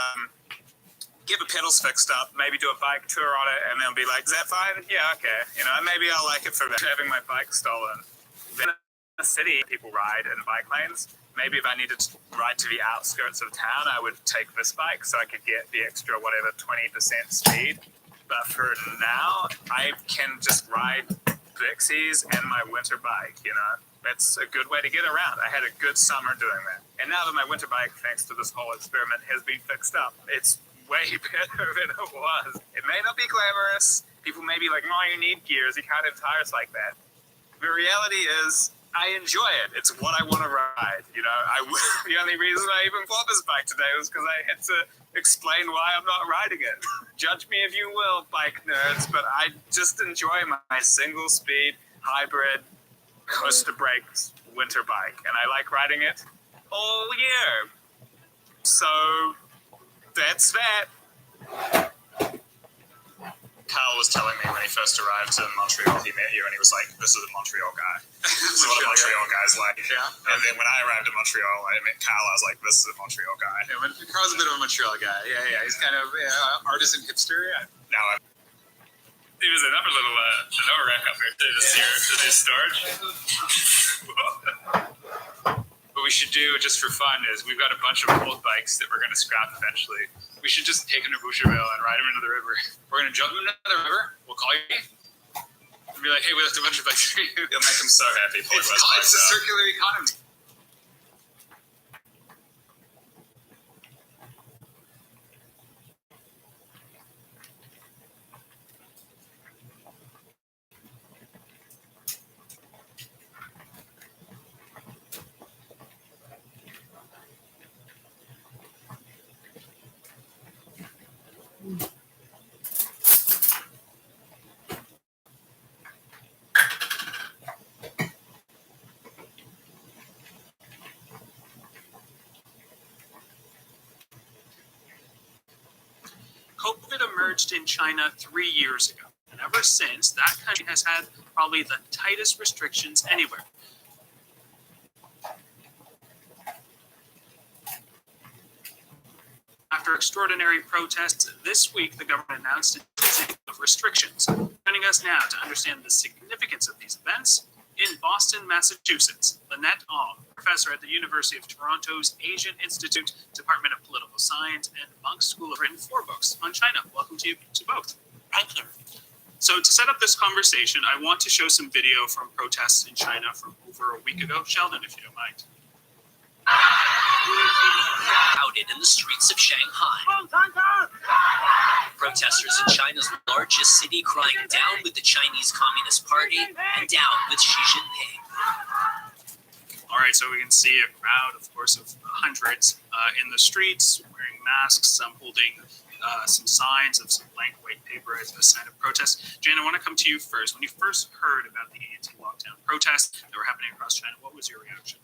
get the pedals fixed up, maybe do a bike tour on it, and then be like, is that fine? Yeah, okay. Maybe I'll like it for having my bike stolen. Then in the city, people ride in bike lanes. Maybe if I needed to ride to the outskirts of town, I would take this bike so I could get the extra, 20% speed. But for now, I can just ride Vixies and my winter bike, That's a good way to get around. I had a good summer doing that. And now that my winter bike, thanks to this whole experiment, has been fixed up, it's way better than it was. It may not be glamorous. People may be like, oh, you need gears. You can't have tires like that. The reality is, I enjoy it. It's what I want to ride. The only reason I even bought this bike today was because I had to explain why I'm not riding it. Judge me if you will, bike nerds, but I just enjoy my single-speed, hybrid, coaster brakes winter bike, and I like riding it all year. So that's that. Carl was telling me when he first arrived in Montreal, he met you and he was like, this is a Montreal guy. This is what a Montreal guy's like. Yeah. And then when I arrived in Montreal, I met Carl, I was like, this is a Montreal guy. Yeah, Carl's a bit of a Montreal guy. Yeah. He's kind of artisan hipster. Yeah. Now, there's another little another rack up here too, this storage. What we should do just for fun is we've got a bunch of old bikes that we're going to scrap eventually. We should just take them to Boucherville and ride them into the river. We're going to jump them into the river. We'll call you. And be like, hey, we left a bunch of bikes for you. You'll make them so happy. It's a circular economy. COVID emerged in China 3 years ago, and ever since, that country has had probably the tightest restrictions anywhere. After extraordinary protests, this week the government announced a easing of restrictions. Joining us now to understand the significance of these events, in Boston, Massachusetts, Lynette Ong, professor at the University of Toronto's Asian Institute, Department of Political Science, and Munk School, have written 4 books on China. Welcome to you to both. Thank you. So to set up this conversation, I want to show some video from protests in China from over a week ago. Sheldon, if you don't mind. Crowded in the streets of Shanghai. Protesters in China's largest city crying down with the Chinese Communist Party and down with Xi Jinping. All right, so we can see a crowd, of course, of hundreds in the streets, wearing masks, some holding some signs of some blank white paper as a sign of protest. Jan, I want to come to you first. When you first heard about the anti-lockdown protests that were happening across China, what was your reaction?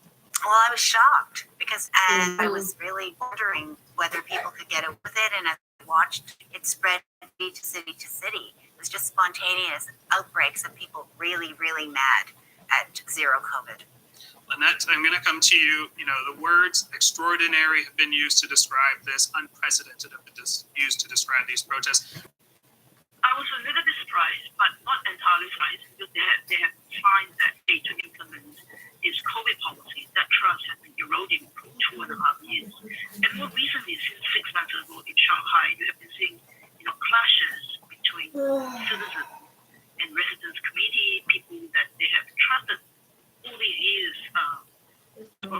Well, I was shocked because I was really wondering whether people could get away with it, and as I watched it spread city to city to city. It was just spontaneous outbreaks of people really, really mad at zero COVID. Lynette, I'm going to come to you. You know, the words extraordinary have been used to describe this, unprecedented have been used to describe these protests. I was a little bit surprised, but not entirely surprised, because they have tried that day to implement this COVID policy. That trust has been eroding for 2.5 years. And more recently, since 6 months ago in Shanghai, you have been seeing, clashes between citizens and residents committee, people that they have trusted all these years for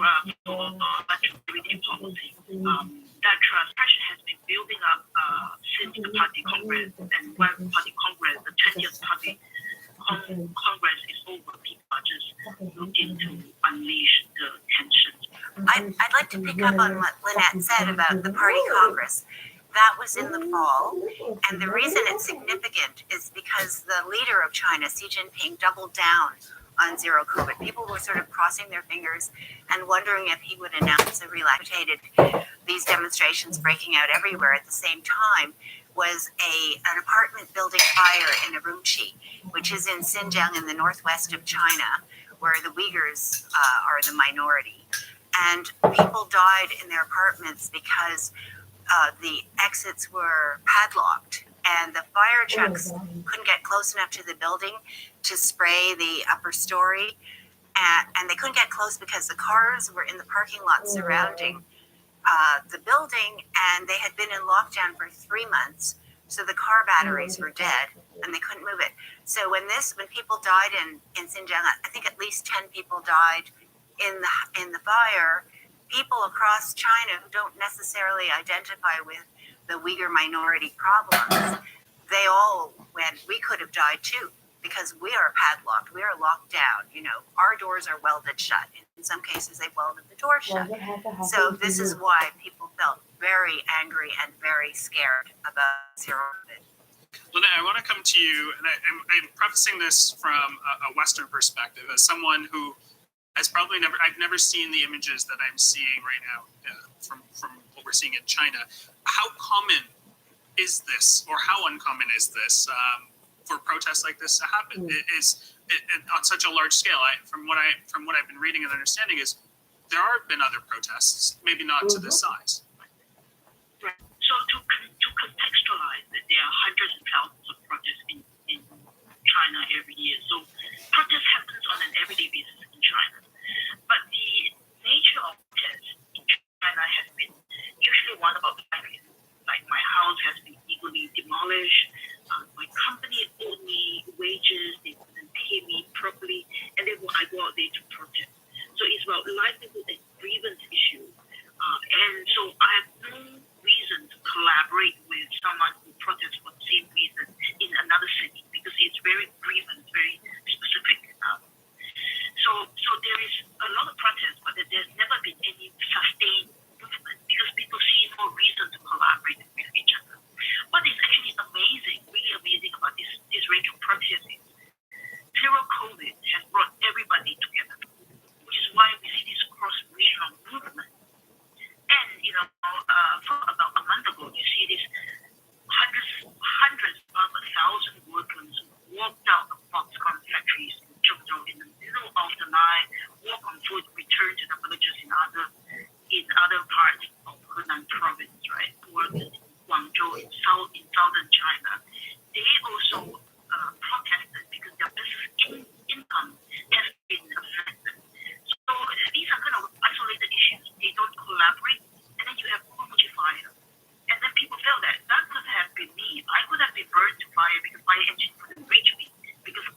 security policy. That trust pressure has been building up since the party congress, and when party congress, the 20th party congress is over, people are just looking to unleash the tensions. I'd like to pick up on what Lynette said about the party congress. That was in the fall, And the reason it's significant is because the leader of China, Xi Jinping, doubled down on zero COVID. People were sort of crossing their fingers and wondering if he would announce a relaxated. These demonstrations breaking out everywhere at the same time was an apartment building fire in Urumqi, which is in Xinjiang in the northwest of China, where the Uyghurs are the minority. And people died in their apartments because the exits were padlocked and the fire trucks couldn't get close enough to the building to spray the upper story. And they couldn't get close because the cars were in the parking lot surrounding the building, and they had been in lockdown for 3 months. So the car batteries were dead and they couldn't move it. So when people died in Xinjiang, I think at least 10 people died in the fire. People across China who don't necessarily identify with the Uyghur minority problems, they all went, we could have died too, because we are padlocked, we are locked down. You know, our doors are welded shut. In some cases, they welded the door shut. So this is why people felt very angry and very scared about zero COVID. Lynette, I want to come to you, and I'm prefacing this from a Western perspective, as someone who has probably I've never seen the images that I'm seeing right now from what we're seeing in China. How common is this, or how uncommon is this for protests like this to happen? Is it on such a large scale? From what I've been reading and understanding is there have been other protests, maybe not to this size. Right. So to contextualize it, there are hundreds of thousands of protests in China every year. So protest happens on an everyday basis in China. But the nature of protests in China has been usually one about values. Like my house has been illegally demolished, my company owed me wages, they couldn't pay me properly, and then I go out there to protest. So it's about livelihood and grievance issue. And so I have no reason to collaborate with someone who protests for the same reason in another city, because it's very grievance, very specific. So there is a lot of protest, but there's never been any sustained movement because people see no reason to collaborate with each other. What is actually amazing, really amazing about this range of protests is zero COVID has brought everybody together, which is why we see this cross-regional movement. And, for about a month ago, you see this hundreds of 1,000 workers walked out of Foxconn factories in Zhengzhou in the middle of the night, walk on foot, return to the villages in other parts of Henan province, right? Workers in Guangzhou in southern China. They also protested because their business income has been affected. So these are kind of isolated issues. They don't collaborate, and then you have Fuji fire. And then people felt that could have been me. I could have been burned to fire because fire engine couldn't reach me because of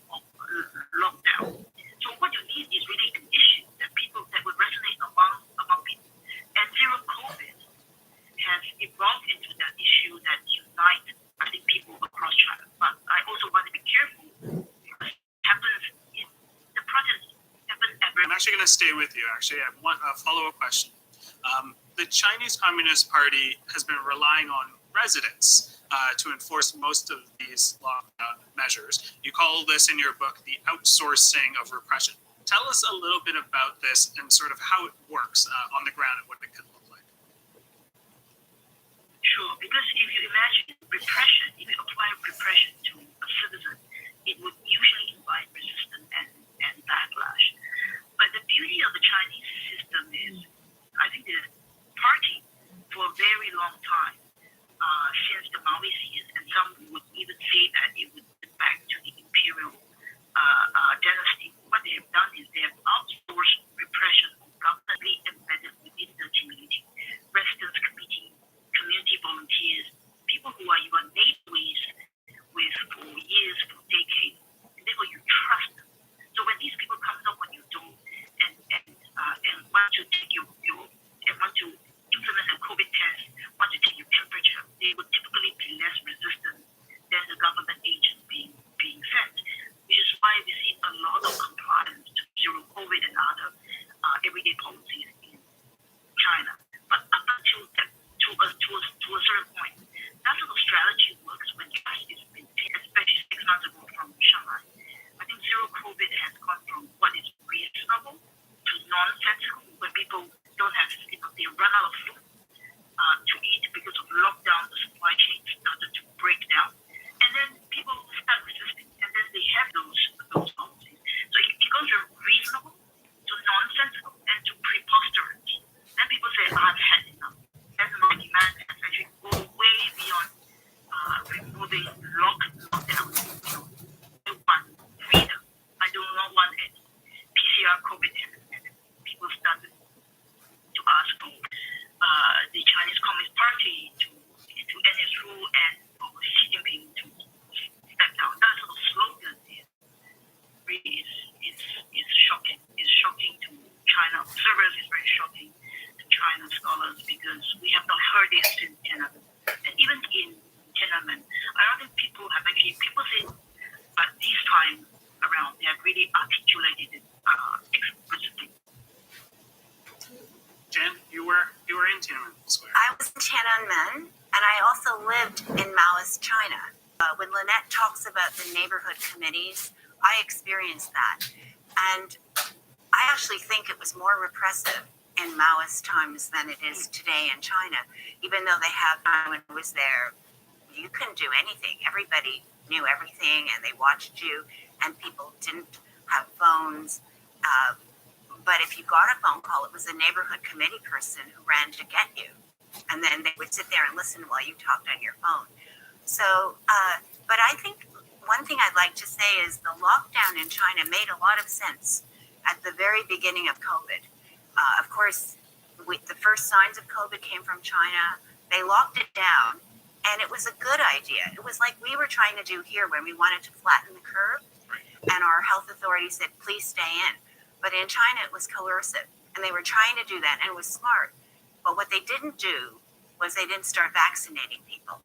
lockdown. So what you need is really an issue that would resonate among people. And zero COVID has evolved into that issue that unites, I think, people across China. But I also want to be careful because the protests happen everywhere. I'm actually going to stay with you. Actually, I have one follow-up question. The Chinese Communist Party has been relying on residents to enforce most of these lockdown measures. You call this in your book the outsourcing of repression. Tell us a little bit about this and sort of how it works on the ground and what it could look like. Sure, because if you imagine repression, if you apply repression to a citizen, it would usually invite resistance and backlash. But the beauty of the Chinese system is, I think the party for a very long time, since the Maoist years, and some would even say that it would get back to the imperial dynasty. What they have done is they have outsourced repression governmentally embedded within the community. Residents committee, community volunteers, people who are your neighbors, having lockdown. I want freedom. I do not want it. PCR COVID test. People started to ask for the Chinese Communist Party to end its rule and for Xi Jinping to step down. That sort of slogan is shocking. It's shocking to China observers. It's very shocking to China scholars because we have not heard it since Tiananmen. And even in Tiananmen, I don't think people say, but this time around, they have really articulated it explicitly. Jen, you were in Tiananmen Square. I was in Tiananmen, and I also lived in Maoist China. When Lynette talks about the neighborhood committees, I experienced that. And I actually think it was more repressive in Maoist times than it is today in China. Even though they have, when I was there, you couldn't do anything. Everybody knew everything, and they watched you, and people didn't have phones. But if you got a phone call, it was a neighborhood committee person who ran to get you. And then they would sit there and listen while you talked on your phone. So, but I think one thing I'd like to say is the lockdown in China made a lot of sense at the very beginning of COVID. Of course, the first signs of COVID came from China. They locked it down, and it was a good idea. It was like we were trying to do here when we wanted to flatten the curve, and our health authorities said, please stay in. But in China, it was coercive, and they were trying to do that, and it was smart. But what they didn't do was they didn't start vaccinating people.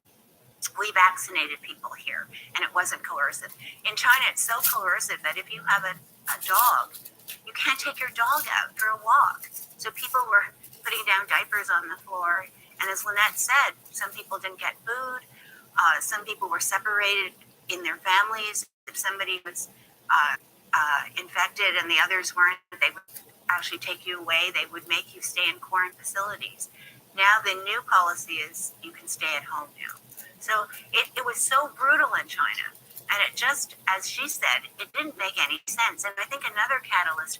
We vaccinated people here, and it wasn't coercive. In China, it's so coercive that if you have a dog, you can't take your dog out for a walk. So people were putting down diapers on the floor. And as Lynette said, some people didn't get food. Some people were separated in their families. If somebody was infected and the others weren't, they would actually take you away. They would make you stay in quarantine facilities. Now the new policy is you can stay at home now. So it was so brutal in China. And it just, as she said, it didn't make any sense. And I think another catalyst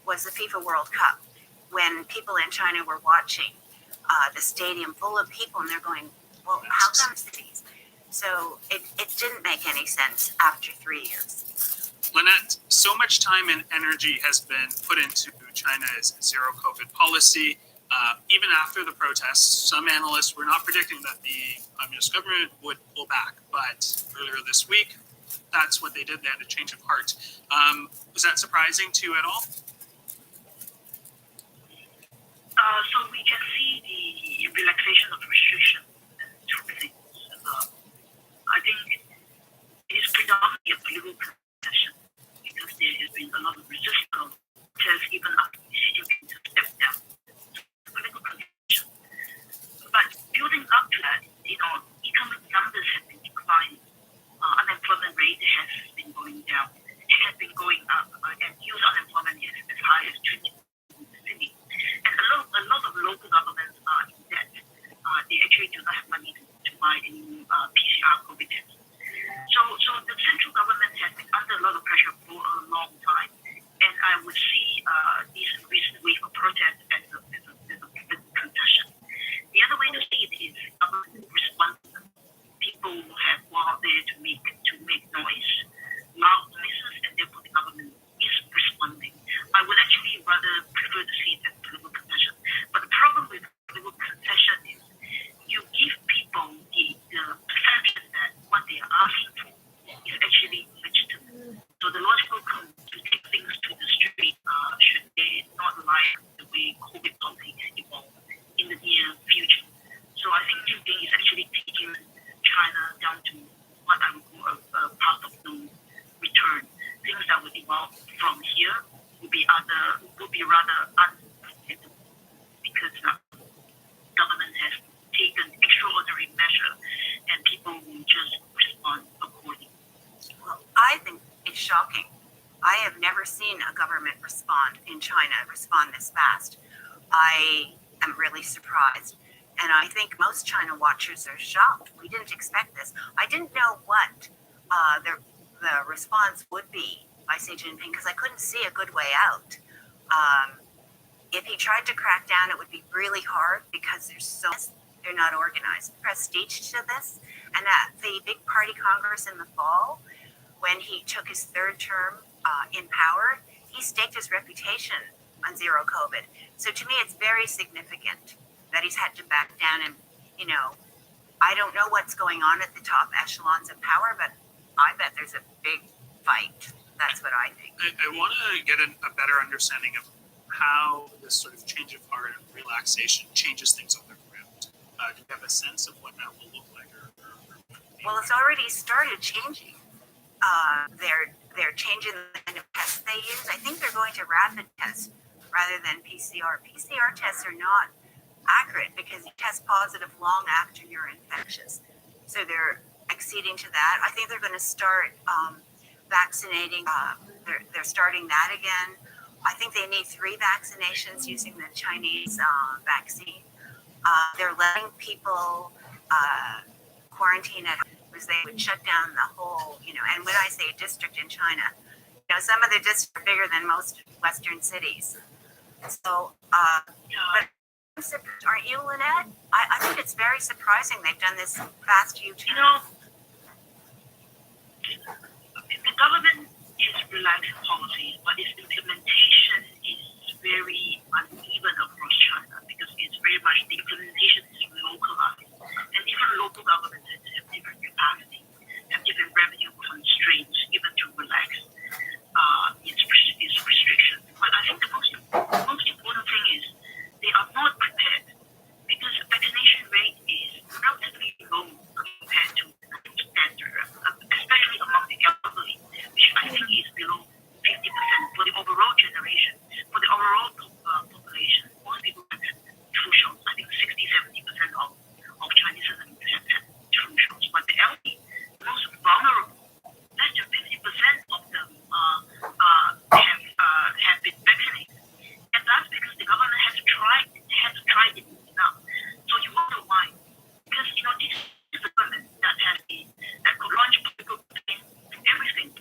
was the FIFA World Cup, when people in China were watching the stadium full of people, and they're going, well, how come cities? So it didn't make any sense after 3 years. Lynette, so much time and energy has been put into China's zero COVID policy. Even after the protests, some analysts were not predicting that the communist government would pull back. But earlier this week, that's what they did. They had a change of heart. Was that surprising to you at all? So we can see the relaxation of restriction and two things. I think it is predominantly a political concession because there has been a lot of resistance, even after Xi Jinping to step down. Political concession. But building up to that, economic numbers have been declining. Unemployment rate has been going down. It has been going up, and youth unemployment is as high as 20%. And a lot of local governments are in debt. They actually do not have money to buy any PCR COVID tests. So the central government has been under a lot of pressure for a long time, and I would see this recent wave of protests as a concession. The other way to see it is government response. People have gone out there to make noise, loud noises, and therefore the government is responding. I would actually rather prefer to see it as political concession. But the problem with political concession is you give people the perception that what they are asking for is actually legitimate. So the logical to take things to the street should they not like the way COVID policy evolve in the near future. So I think Jinping is actually taking China down to what I would call a path of no return. Things that would evolve from here would be rather unpredictable because the government has taken extraordinary measure and people will just respond accordingly. Well, I think it's shocking. I have never seen a government in China respond this fast. I am really surprised. And I think most China watchers are shocked. We didn't expect this. I didn't know what the response would be by Xi Jinping because I couldn't see a good way out. If he tried to crack down, it would be really hard because they're not organized. Prestige to this, And at the big party Congress in the fall, when he took his third term in power, he staked his reputation on zero COVID. So to me, it's very significant that he's had to back down. And, you know, I don't know what's going on at the top echelons of power, but I bet there's a big fight. That's what I think. I want to get a better understanding of how this sort of change of heart and relaxation changes things on the ground. Do you have a sense of what that will look like? Well, it's already started changing. They're changing the kind of tests they use. I think they're going to rapid tests rather than PCR. PCR tests are not accurate because you test positive long after you're infectious. So they're acceding to that. I think they're going to start vaccinating. They're starting that again. I think they need 3 vaccinations using the Chinese vaccine. They're letting people quarantine at home because they would shut down the whole, you know, and when I say district in China, you know, some of the districts are bigger than most Western cities. So, but aren't you, Lynette? I think it's very surprising they've done this fast U-turn. You know, the government is relaxing policies, but its implementation is very uneven across China because it's very much the implementation is localized, and different local governments have different capacity, have different revenue constraints given to relax its restrictions. But I think the most important thing is they are not prepared because vaccination rate is relatively low compared to standard, especially among the elderly, which I think is below 50% for the overall generation. For the overall population, most people have had 2 shots. I think 60-70% of Chinese citizens have had 2 shots. But the elderly, the most vulnerable, less than 50% of them have been vaccinated. And that's because the government has tried it enough. So you wonder why. Because, you know, this is a government that could launch political campaigns to everything,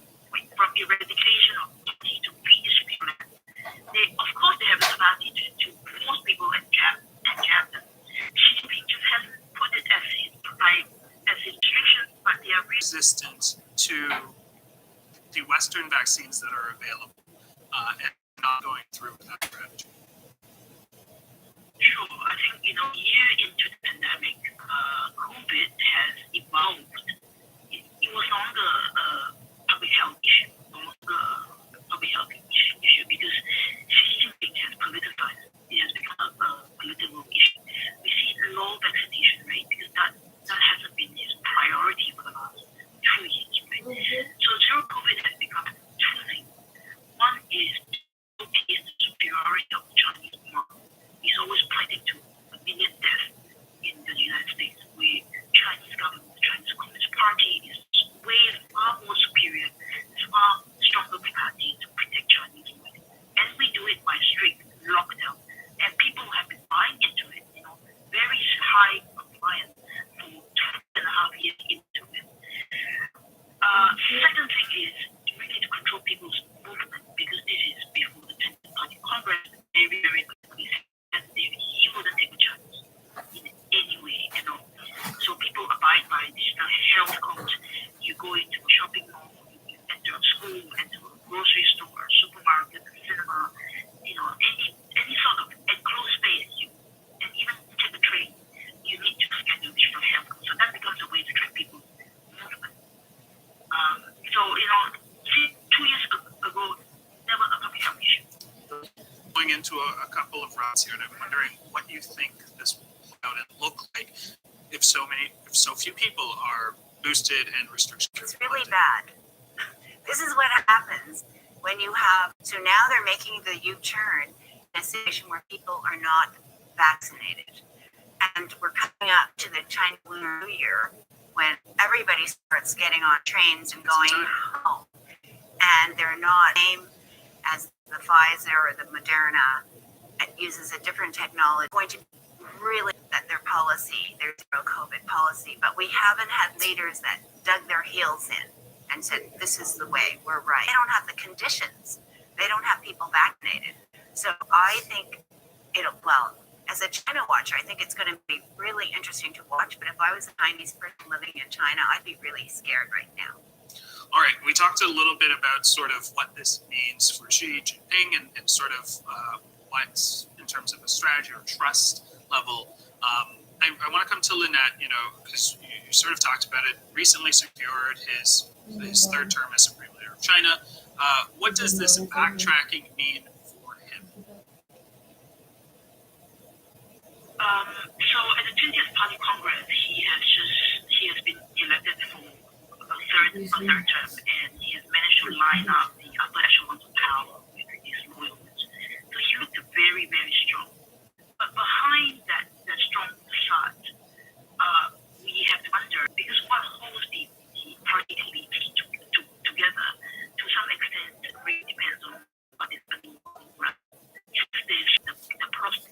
from eradication of poverty to redistribution. Of course, they have the capacity to force people and jab them. Xi Jinping just hasn't put it as his restriction, but they are resistant to the Western vaccines that are available and not going through with that strategy. Sure. I think, you know, year into the pandemic, COVID has evolved. It was no longer a public health issue, because Xi Jinping has politicized. It has become a political issue. We see low vaccination rate because that hasn't been his priority for the last 2 years, right? So zero COVID has become 2 things. One is showcase the superiority of the Chinese model. He's always pointing to a million deaths in the United States, where Chinese government, the Chinese Communist Party is way far more superior, far stronger capacity to protect Chinese life. And we do it by strict lockdown. And people have been buying into it, you know, very high compliance for 2.5 years into it. Second thing is we need to control people's movement because this is before the 10th Party Congress. Very, very quickly said he wouldn't take a chance in any way, you know. So people abide by this health code. You go into a shopping mall, you enter a school, enter a grocery store, a supermarket, a cinema, you know, any sort of enclosed space, and even take a train, you need to scan your digital health code. So that becomes a way to track people's movement. So, you know, 2 years ago, never a public health issue. Going into a couple of rounds here, and I'm wondering what you think this will play out and look like if so few people are boosted and restrictions. It's really bad. This is what happens when you have, so now they're making the U-turn in a situation where people are not vaccinated. And we're coming up to the Chinese Lunar New Year when everybody starts getting on trains and going home. And they're not the same as the Pfizer or the Moderna. It uses a different technology. Going to really that their policy, their zero COVID policy, but we haven't had leaders that dug their heels in and said, this is the way, we're right. They don't have the conditions. They don't have people vaccinated. So I think as a China watcher, I think it's going to be really interesting to watch. But if I was a Chinese person living in China, I'd be really scared right now. All right, we talked a little bit about sort of what this means for Xi Jinping and sort of what, in terms of a strategy or trust level. I want to come to Lynette, because you sort of talked about it, recently secured his third term as Supreme Leader of China. What does this backtracking mean for him? So at the 20th Party Congress, he has been elected for a third term, and he has managed to line up the upper echelons of power with his loyalists. So he looked very, very strong. But behind that strong facade, we have to wonder, because what holds the party elites together, to some extent, really depends on what is happening on the ground. If there's the protest,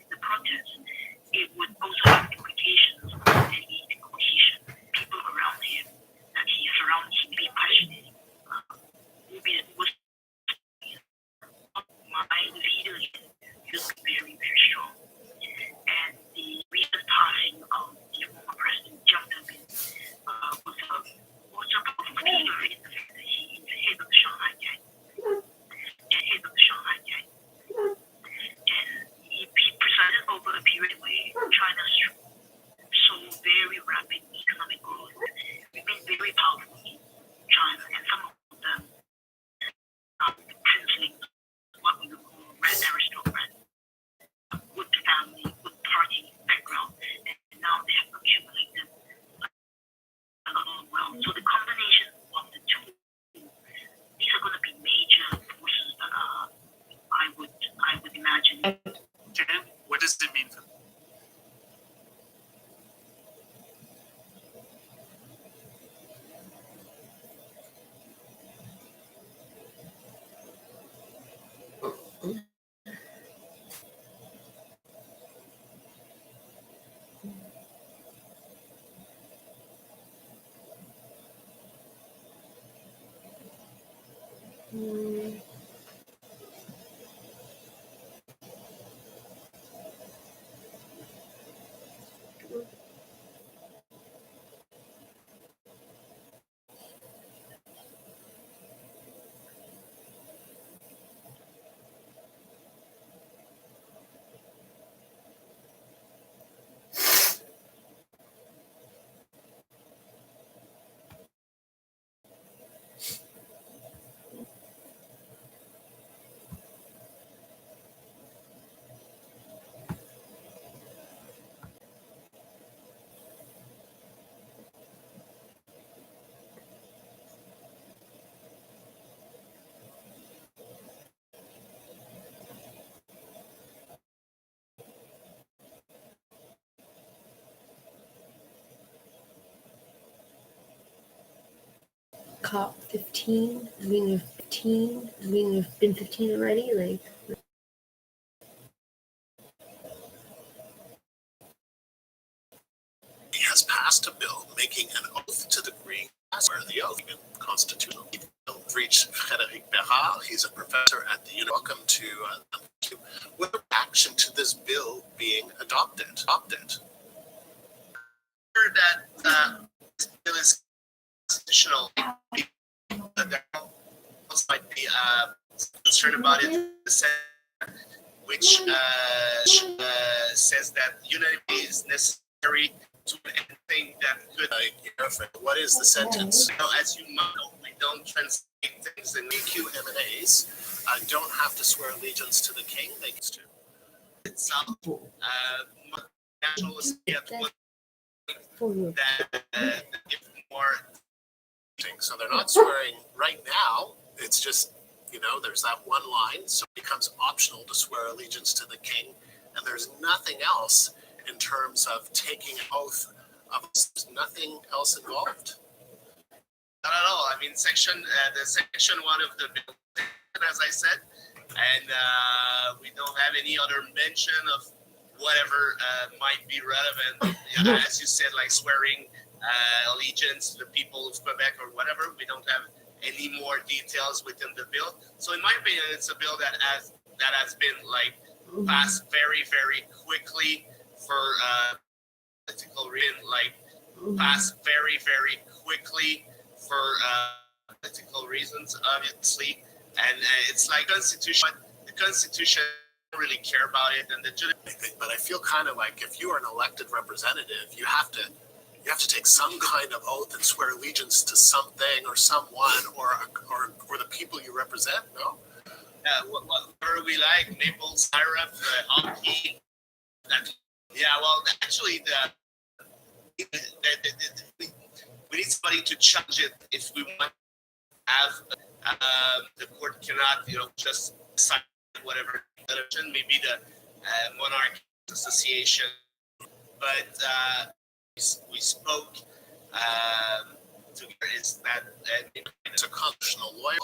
it would also have implications on elite cohesion. People around him that he surrounds him be questioning my leader is very, very strong. And the recent passing of the former president Jiang Zemin was a powerful figure in the fact that he is the head of the Shanghai Gang. And he presided over a period where China saw very rapid economic growth, remained very powerful in China, and some of them princelings, what we would call red aristocrats, good family, good party background, and now they have accumulated a lot of wealth. So the combination of the two, these are going to be major forces that I would imagine. Jen, what does it mean for them? COP 15. I mean, there's 15. I mean, there's been 15 already. Like, He has passed a bill making an oath to the Green Pass, where the oath is constitutional. We've reached Frédéric Bérard. He's a professor at the University. Welcome to what reaction to this bill being adopted? Heard that this bill is constitutional. There might be concern about it, which says that unity is necessary to anything that could. What is the sentence? As you might know, we don't translate things in QM&As don't have to swear allegiance to the king. They used to. Itself, nationalists get one that if more. So they're not swearing right now. It's just, there's that one line. So it becomes optional to swear allegiance to the king. And there's nothing else in terms of taking an oath. There's nothing else involved. Not at all. I mean, the section 1 of the bill, as I said, and we don't have any other mention of whatever might be relevant. As you said, like swearing allegiance to the people of Quebec or whatever. We don't have any more details within the bill. So in my opinion, it's a bill that has been like pass very, very quickly for political reason, like pass very, very quickly for political reasons, obviously. And it's like Constitution. The Constitution don't really care about it, and the but I feel kind of like if you are an elected representative, you have to take some kind of oath and swear allegiance to something or someone or the people you represent. No. Whatever we like, maple syrup, hockey. Yeah, well, actually, we need somebody to challenge it if we want to have the court cannot, just decide whatever. Maybe the Monarch Association, but we spoke together. Is that it's a constitutional lawyer?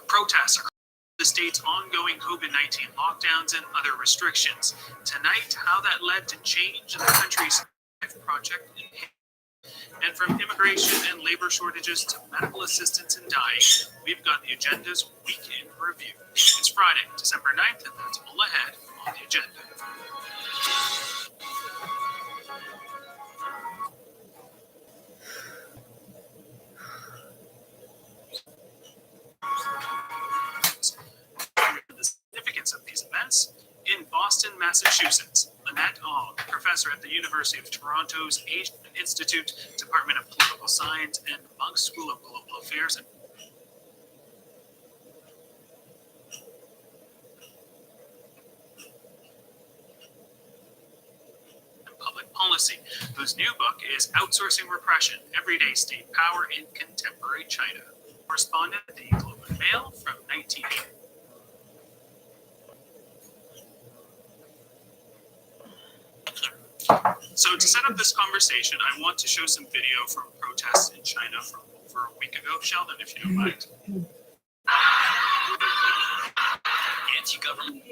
Protests across the state's ongoing COVID-19 lockdowns and other restrictions. Tonight, how that led to change in the country's project. And from immigration and labor shortages to medical assistance in dying, we've got the agenda's week in review. It's Friday, December 9th, and that's all ahead on the agenda. The significance of these events in Boston, Massachusetts. Lynette Ong, professor at the University of Toronto's Asian Institute, Department of Political Science, and Munk School of Global Affairs and Public Policy, whose new book is Outsourcing Repression, Everyday State Power in Contemporary China. Correspondent at the Globe and Mail from 1980. So to set up this conversation, I want to show some video from protests in China from over a week ago, Sheldon, if you don't mind. Anti-government.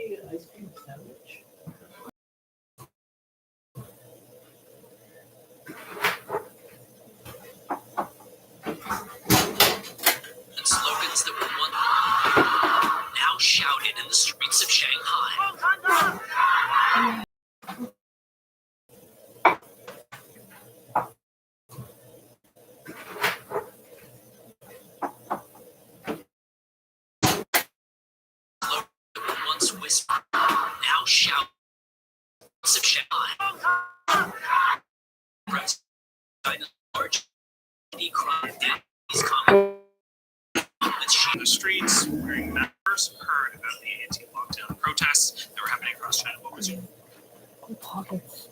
And slogans that were once now shouted in the streets of Shanghai. Whisper, now shout of Shanghai. Large crime down these in the streets wearing masks. Heard about the anti-lockdown protests that were happening across China. What was your pockets?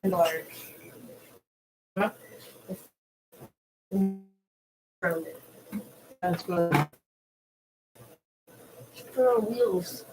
Large. Huh? Around it. That's good. There are wheels.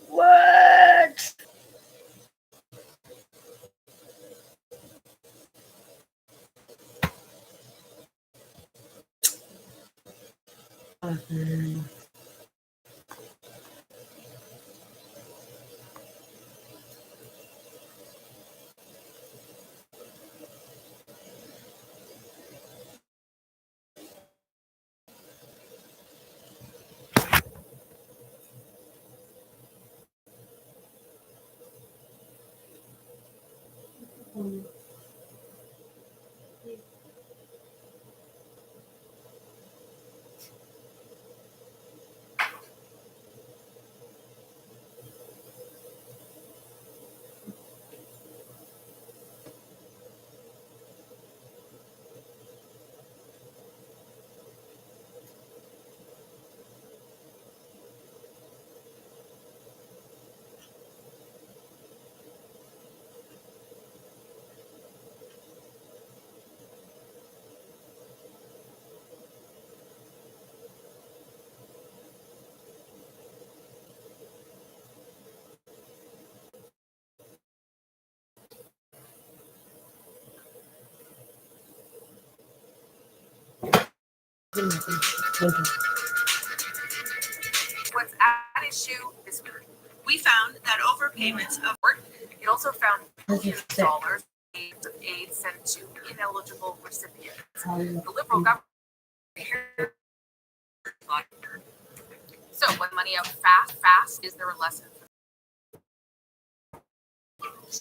What? What's at issue this week? We found that overpayments of It also found millions of dollars of aid sent to ineligible recipients. The Liberal government. So, when money out fast, is there a lesson?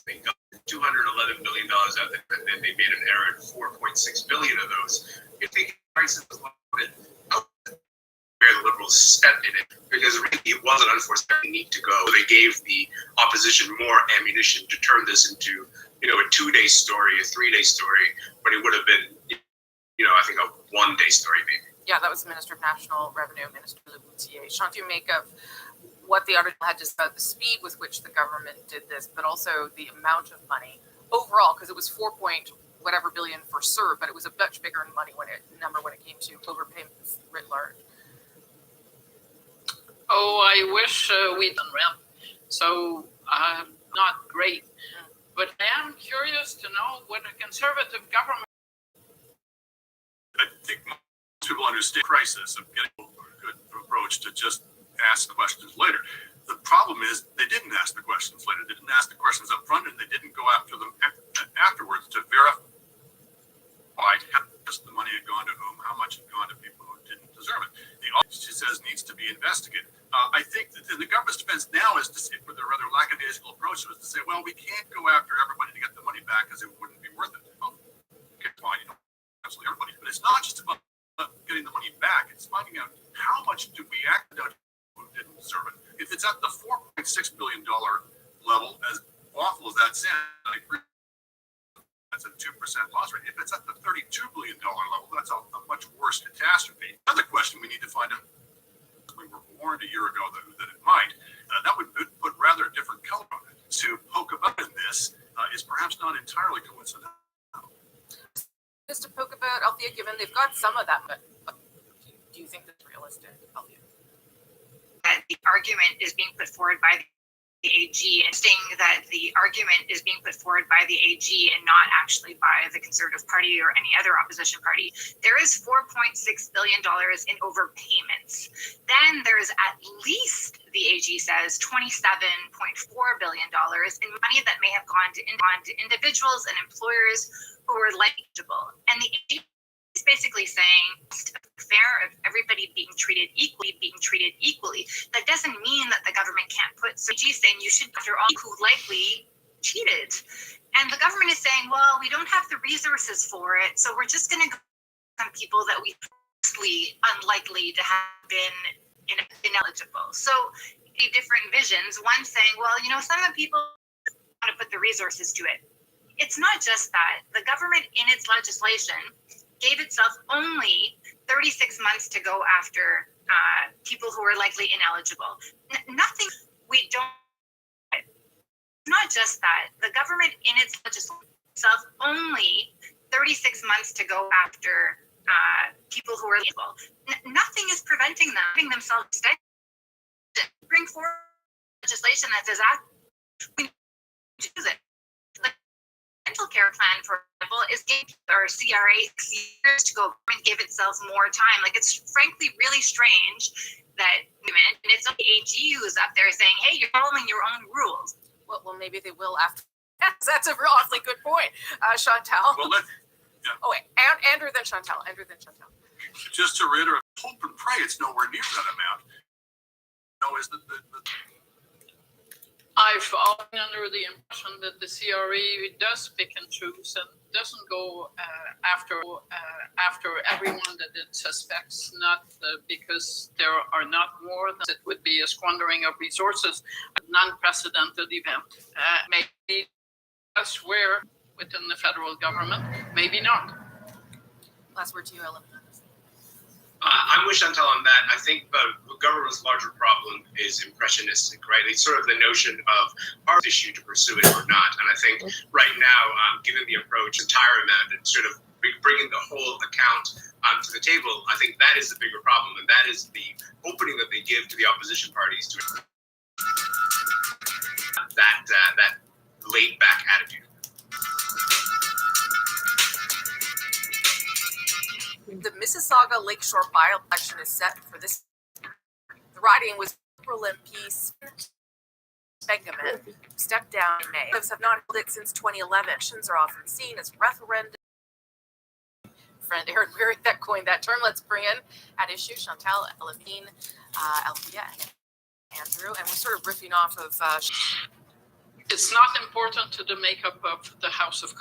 They got $211 billion out there, and then they made an error at 4.6 billion of those. If they prices was loaded out where the Liberals stepped in it, because really it was an unforced need to go. They gave the opposition more ammunition to turn this into, a 2-day story, a 3-day story, when it would have been, I think a 1-day story maybe. Yeah, that was the Minister of National Revenue, Minister Leboutier. Sean, do you make of what the article had to say about the speed with which the government did this, but also the amount of money overall, because it was 4.whatever billion for CERB, but it was a much bigger number when it came to overpayments writ large. Oh, I wish we'd unwrap So not great. But I am curious to know what a conservative government. I think most people understand the crisis of getting a good approach to just ask questions later. The problem is they didn't ask the questions later. They didn't ask the questions up front, and they didn't go after them afterwards to verify how much the money had gone to whom, how much had gone to people who didn't deserve it. The audit, she says, needs to be investigated. I think that the government's defense now is to say, for their rather lackadaisical approach, was to say, well, we can't go after everybody to get the money back because it wouldn't be worth it. Well, okay, fine, you know, absolutely everybody. But it's not just about getting the money back. It's finding out how much do we actually know who didn't deserve it. If it's at the $4.6 billion level, as awful as that sounds, I agree. That's a 2% loss rate. If it's at the $32 billion level, that's a much worse catastrophe. Another question we need to find out, we were warned a year ago that it might, that would put rather a different color on it. To poke about in this is perhaps not entirely coincidental. Just to poke about, Althea, given they've got some of that, but do you think that's realistic, Althea? That the argument is being put forward by the AG, and saying that the argument is being put forward by the AG and not actually by the Conservative Party or any other opposition party. There is $4.6 billion in overpayments. Then there's at least, the AG says, $27.4 billion in money that may have gone to individuals and employers who were eligible. And the AG is basically saying it's fair of everybody being treated equally. That doesn't mean that the government can't put. So AG saying you should after all who likely cheated, and the government is saying, well, we don't have the resources for it, so we're just going to go on people that we mostly unlikely to have been ineligible. So different visions. One saying, well, you know, some of the people want to put the resources to it. It's not just that. The government in its legislation gave itself only 36 months to go after people who are likely ineligible. Nothing, we don't, not just that. The government in its legislation itself only 36 months to go after people who are eligible. Nothing is preventing them giving themselves extension. Bring forward legislation that says that we need to do it. The dental care plan, for example, is giving our CRA 6 years to go and give itself more time. Like, it's frankly really strange that women, and it's only AG who's up there saying, hey, you're following your own rules. Well, maybe they will after. Yes, that's a real awfully good point, Chantal. Well, Oh wait, Andrew then Chantal. Just to reiterate, hope and pray it's nowhere near that amount. No, is that I've fallen under the impression that the CRE does pick and choose and doesn't go after everyone that it suspects, not because there are not more than it would be a squandering of resources, a non-precedented event. Maybe elsewhere within the federal government, maybe not. Last word to you, Ellen. I'm with Chantal on that. I think the government's larger problem is impressionistic, right? It's sort of the notion of our issue to pursue it or not. And I think right now, given the approach, entire amount, and sort of bringing the whole account to the table, I think that is the bigger problem. And that is the opening that they give to the opposition parties to that laid back attitude. The Mississauga Lakeshore by-election is set for this. The riding was Liberal MP Spiegelman stepped down in May. Have not held it since 2011. Elections are often seen as referendum. Friend Aaron Weary that coined that term. Let's bring in at issue Chantal, Levine, Althea, and Andrew, and we're sort of riffing off of. It's not important to the makeup of the House of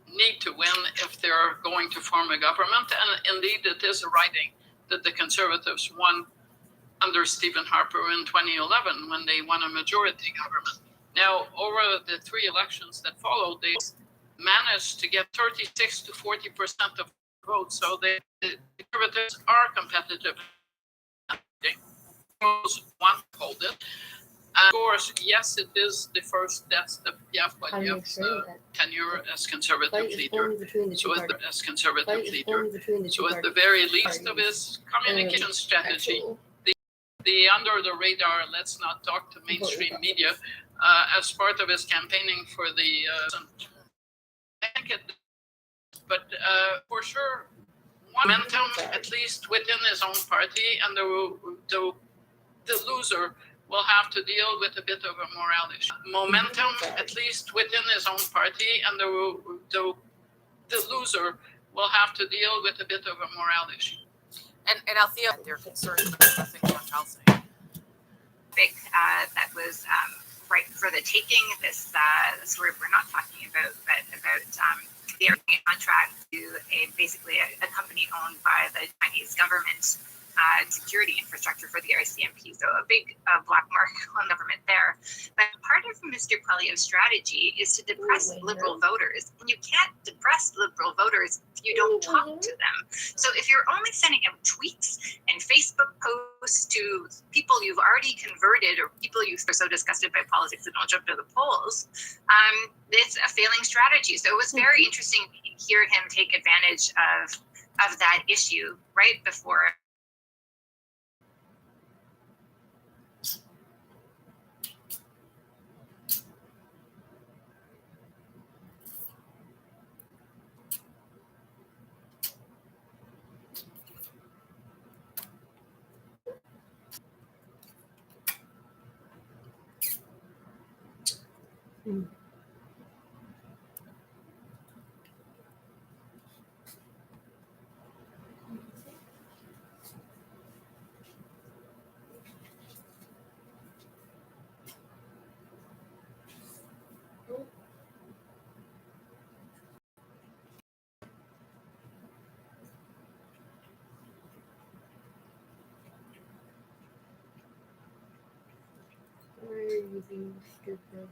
need to win if they're going to form a government. And indeed, it is a writing that the Conservatives won under Stephen Harper in 2011 when they won a majority government. Now, over the three elections that followed, they managed to get 36 to 40% of votes. So the Conservatives are competitive. One hold it. Of course, yes, it is the first test of Pierre Poilievre's tenure as Conservative leader. So at the very least of his communication strategy, the under the radar, let's not talk to mainstream media as part of his campaigning for the. I think it, but for sure, one momentum at least within his own party, and the loser will have to deal with a bit of a morale issue. Momentum at least within his own party, and the loser will have to deal with a bit of a morale issue. And Althea, they're concerned about nothing John Charles saying. Big that was right for the taking. This story we're not talking about, but about the contract to basically a company owned by the Chinese government. Security infrastructure for the RCMP, so a big black mark on government there. But part of Mr. Poilievre's strategy is to depress liberal voters. And you can't depress liberal voters if you don't talk to them. So if you're only sending out tweets and Facebook posts to people you've already converted or people you are so disgusted by politics that don't jump to the polls, it's a failing strategy. So it was very interesting to hear him take advantage of that issue right before. Why are you being stupid?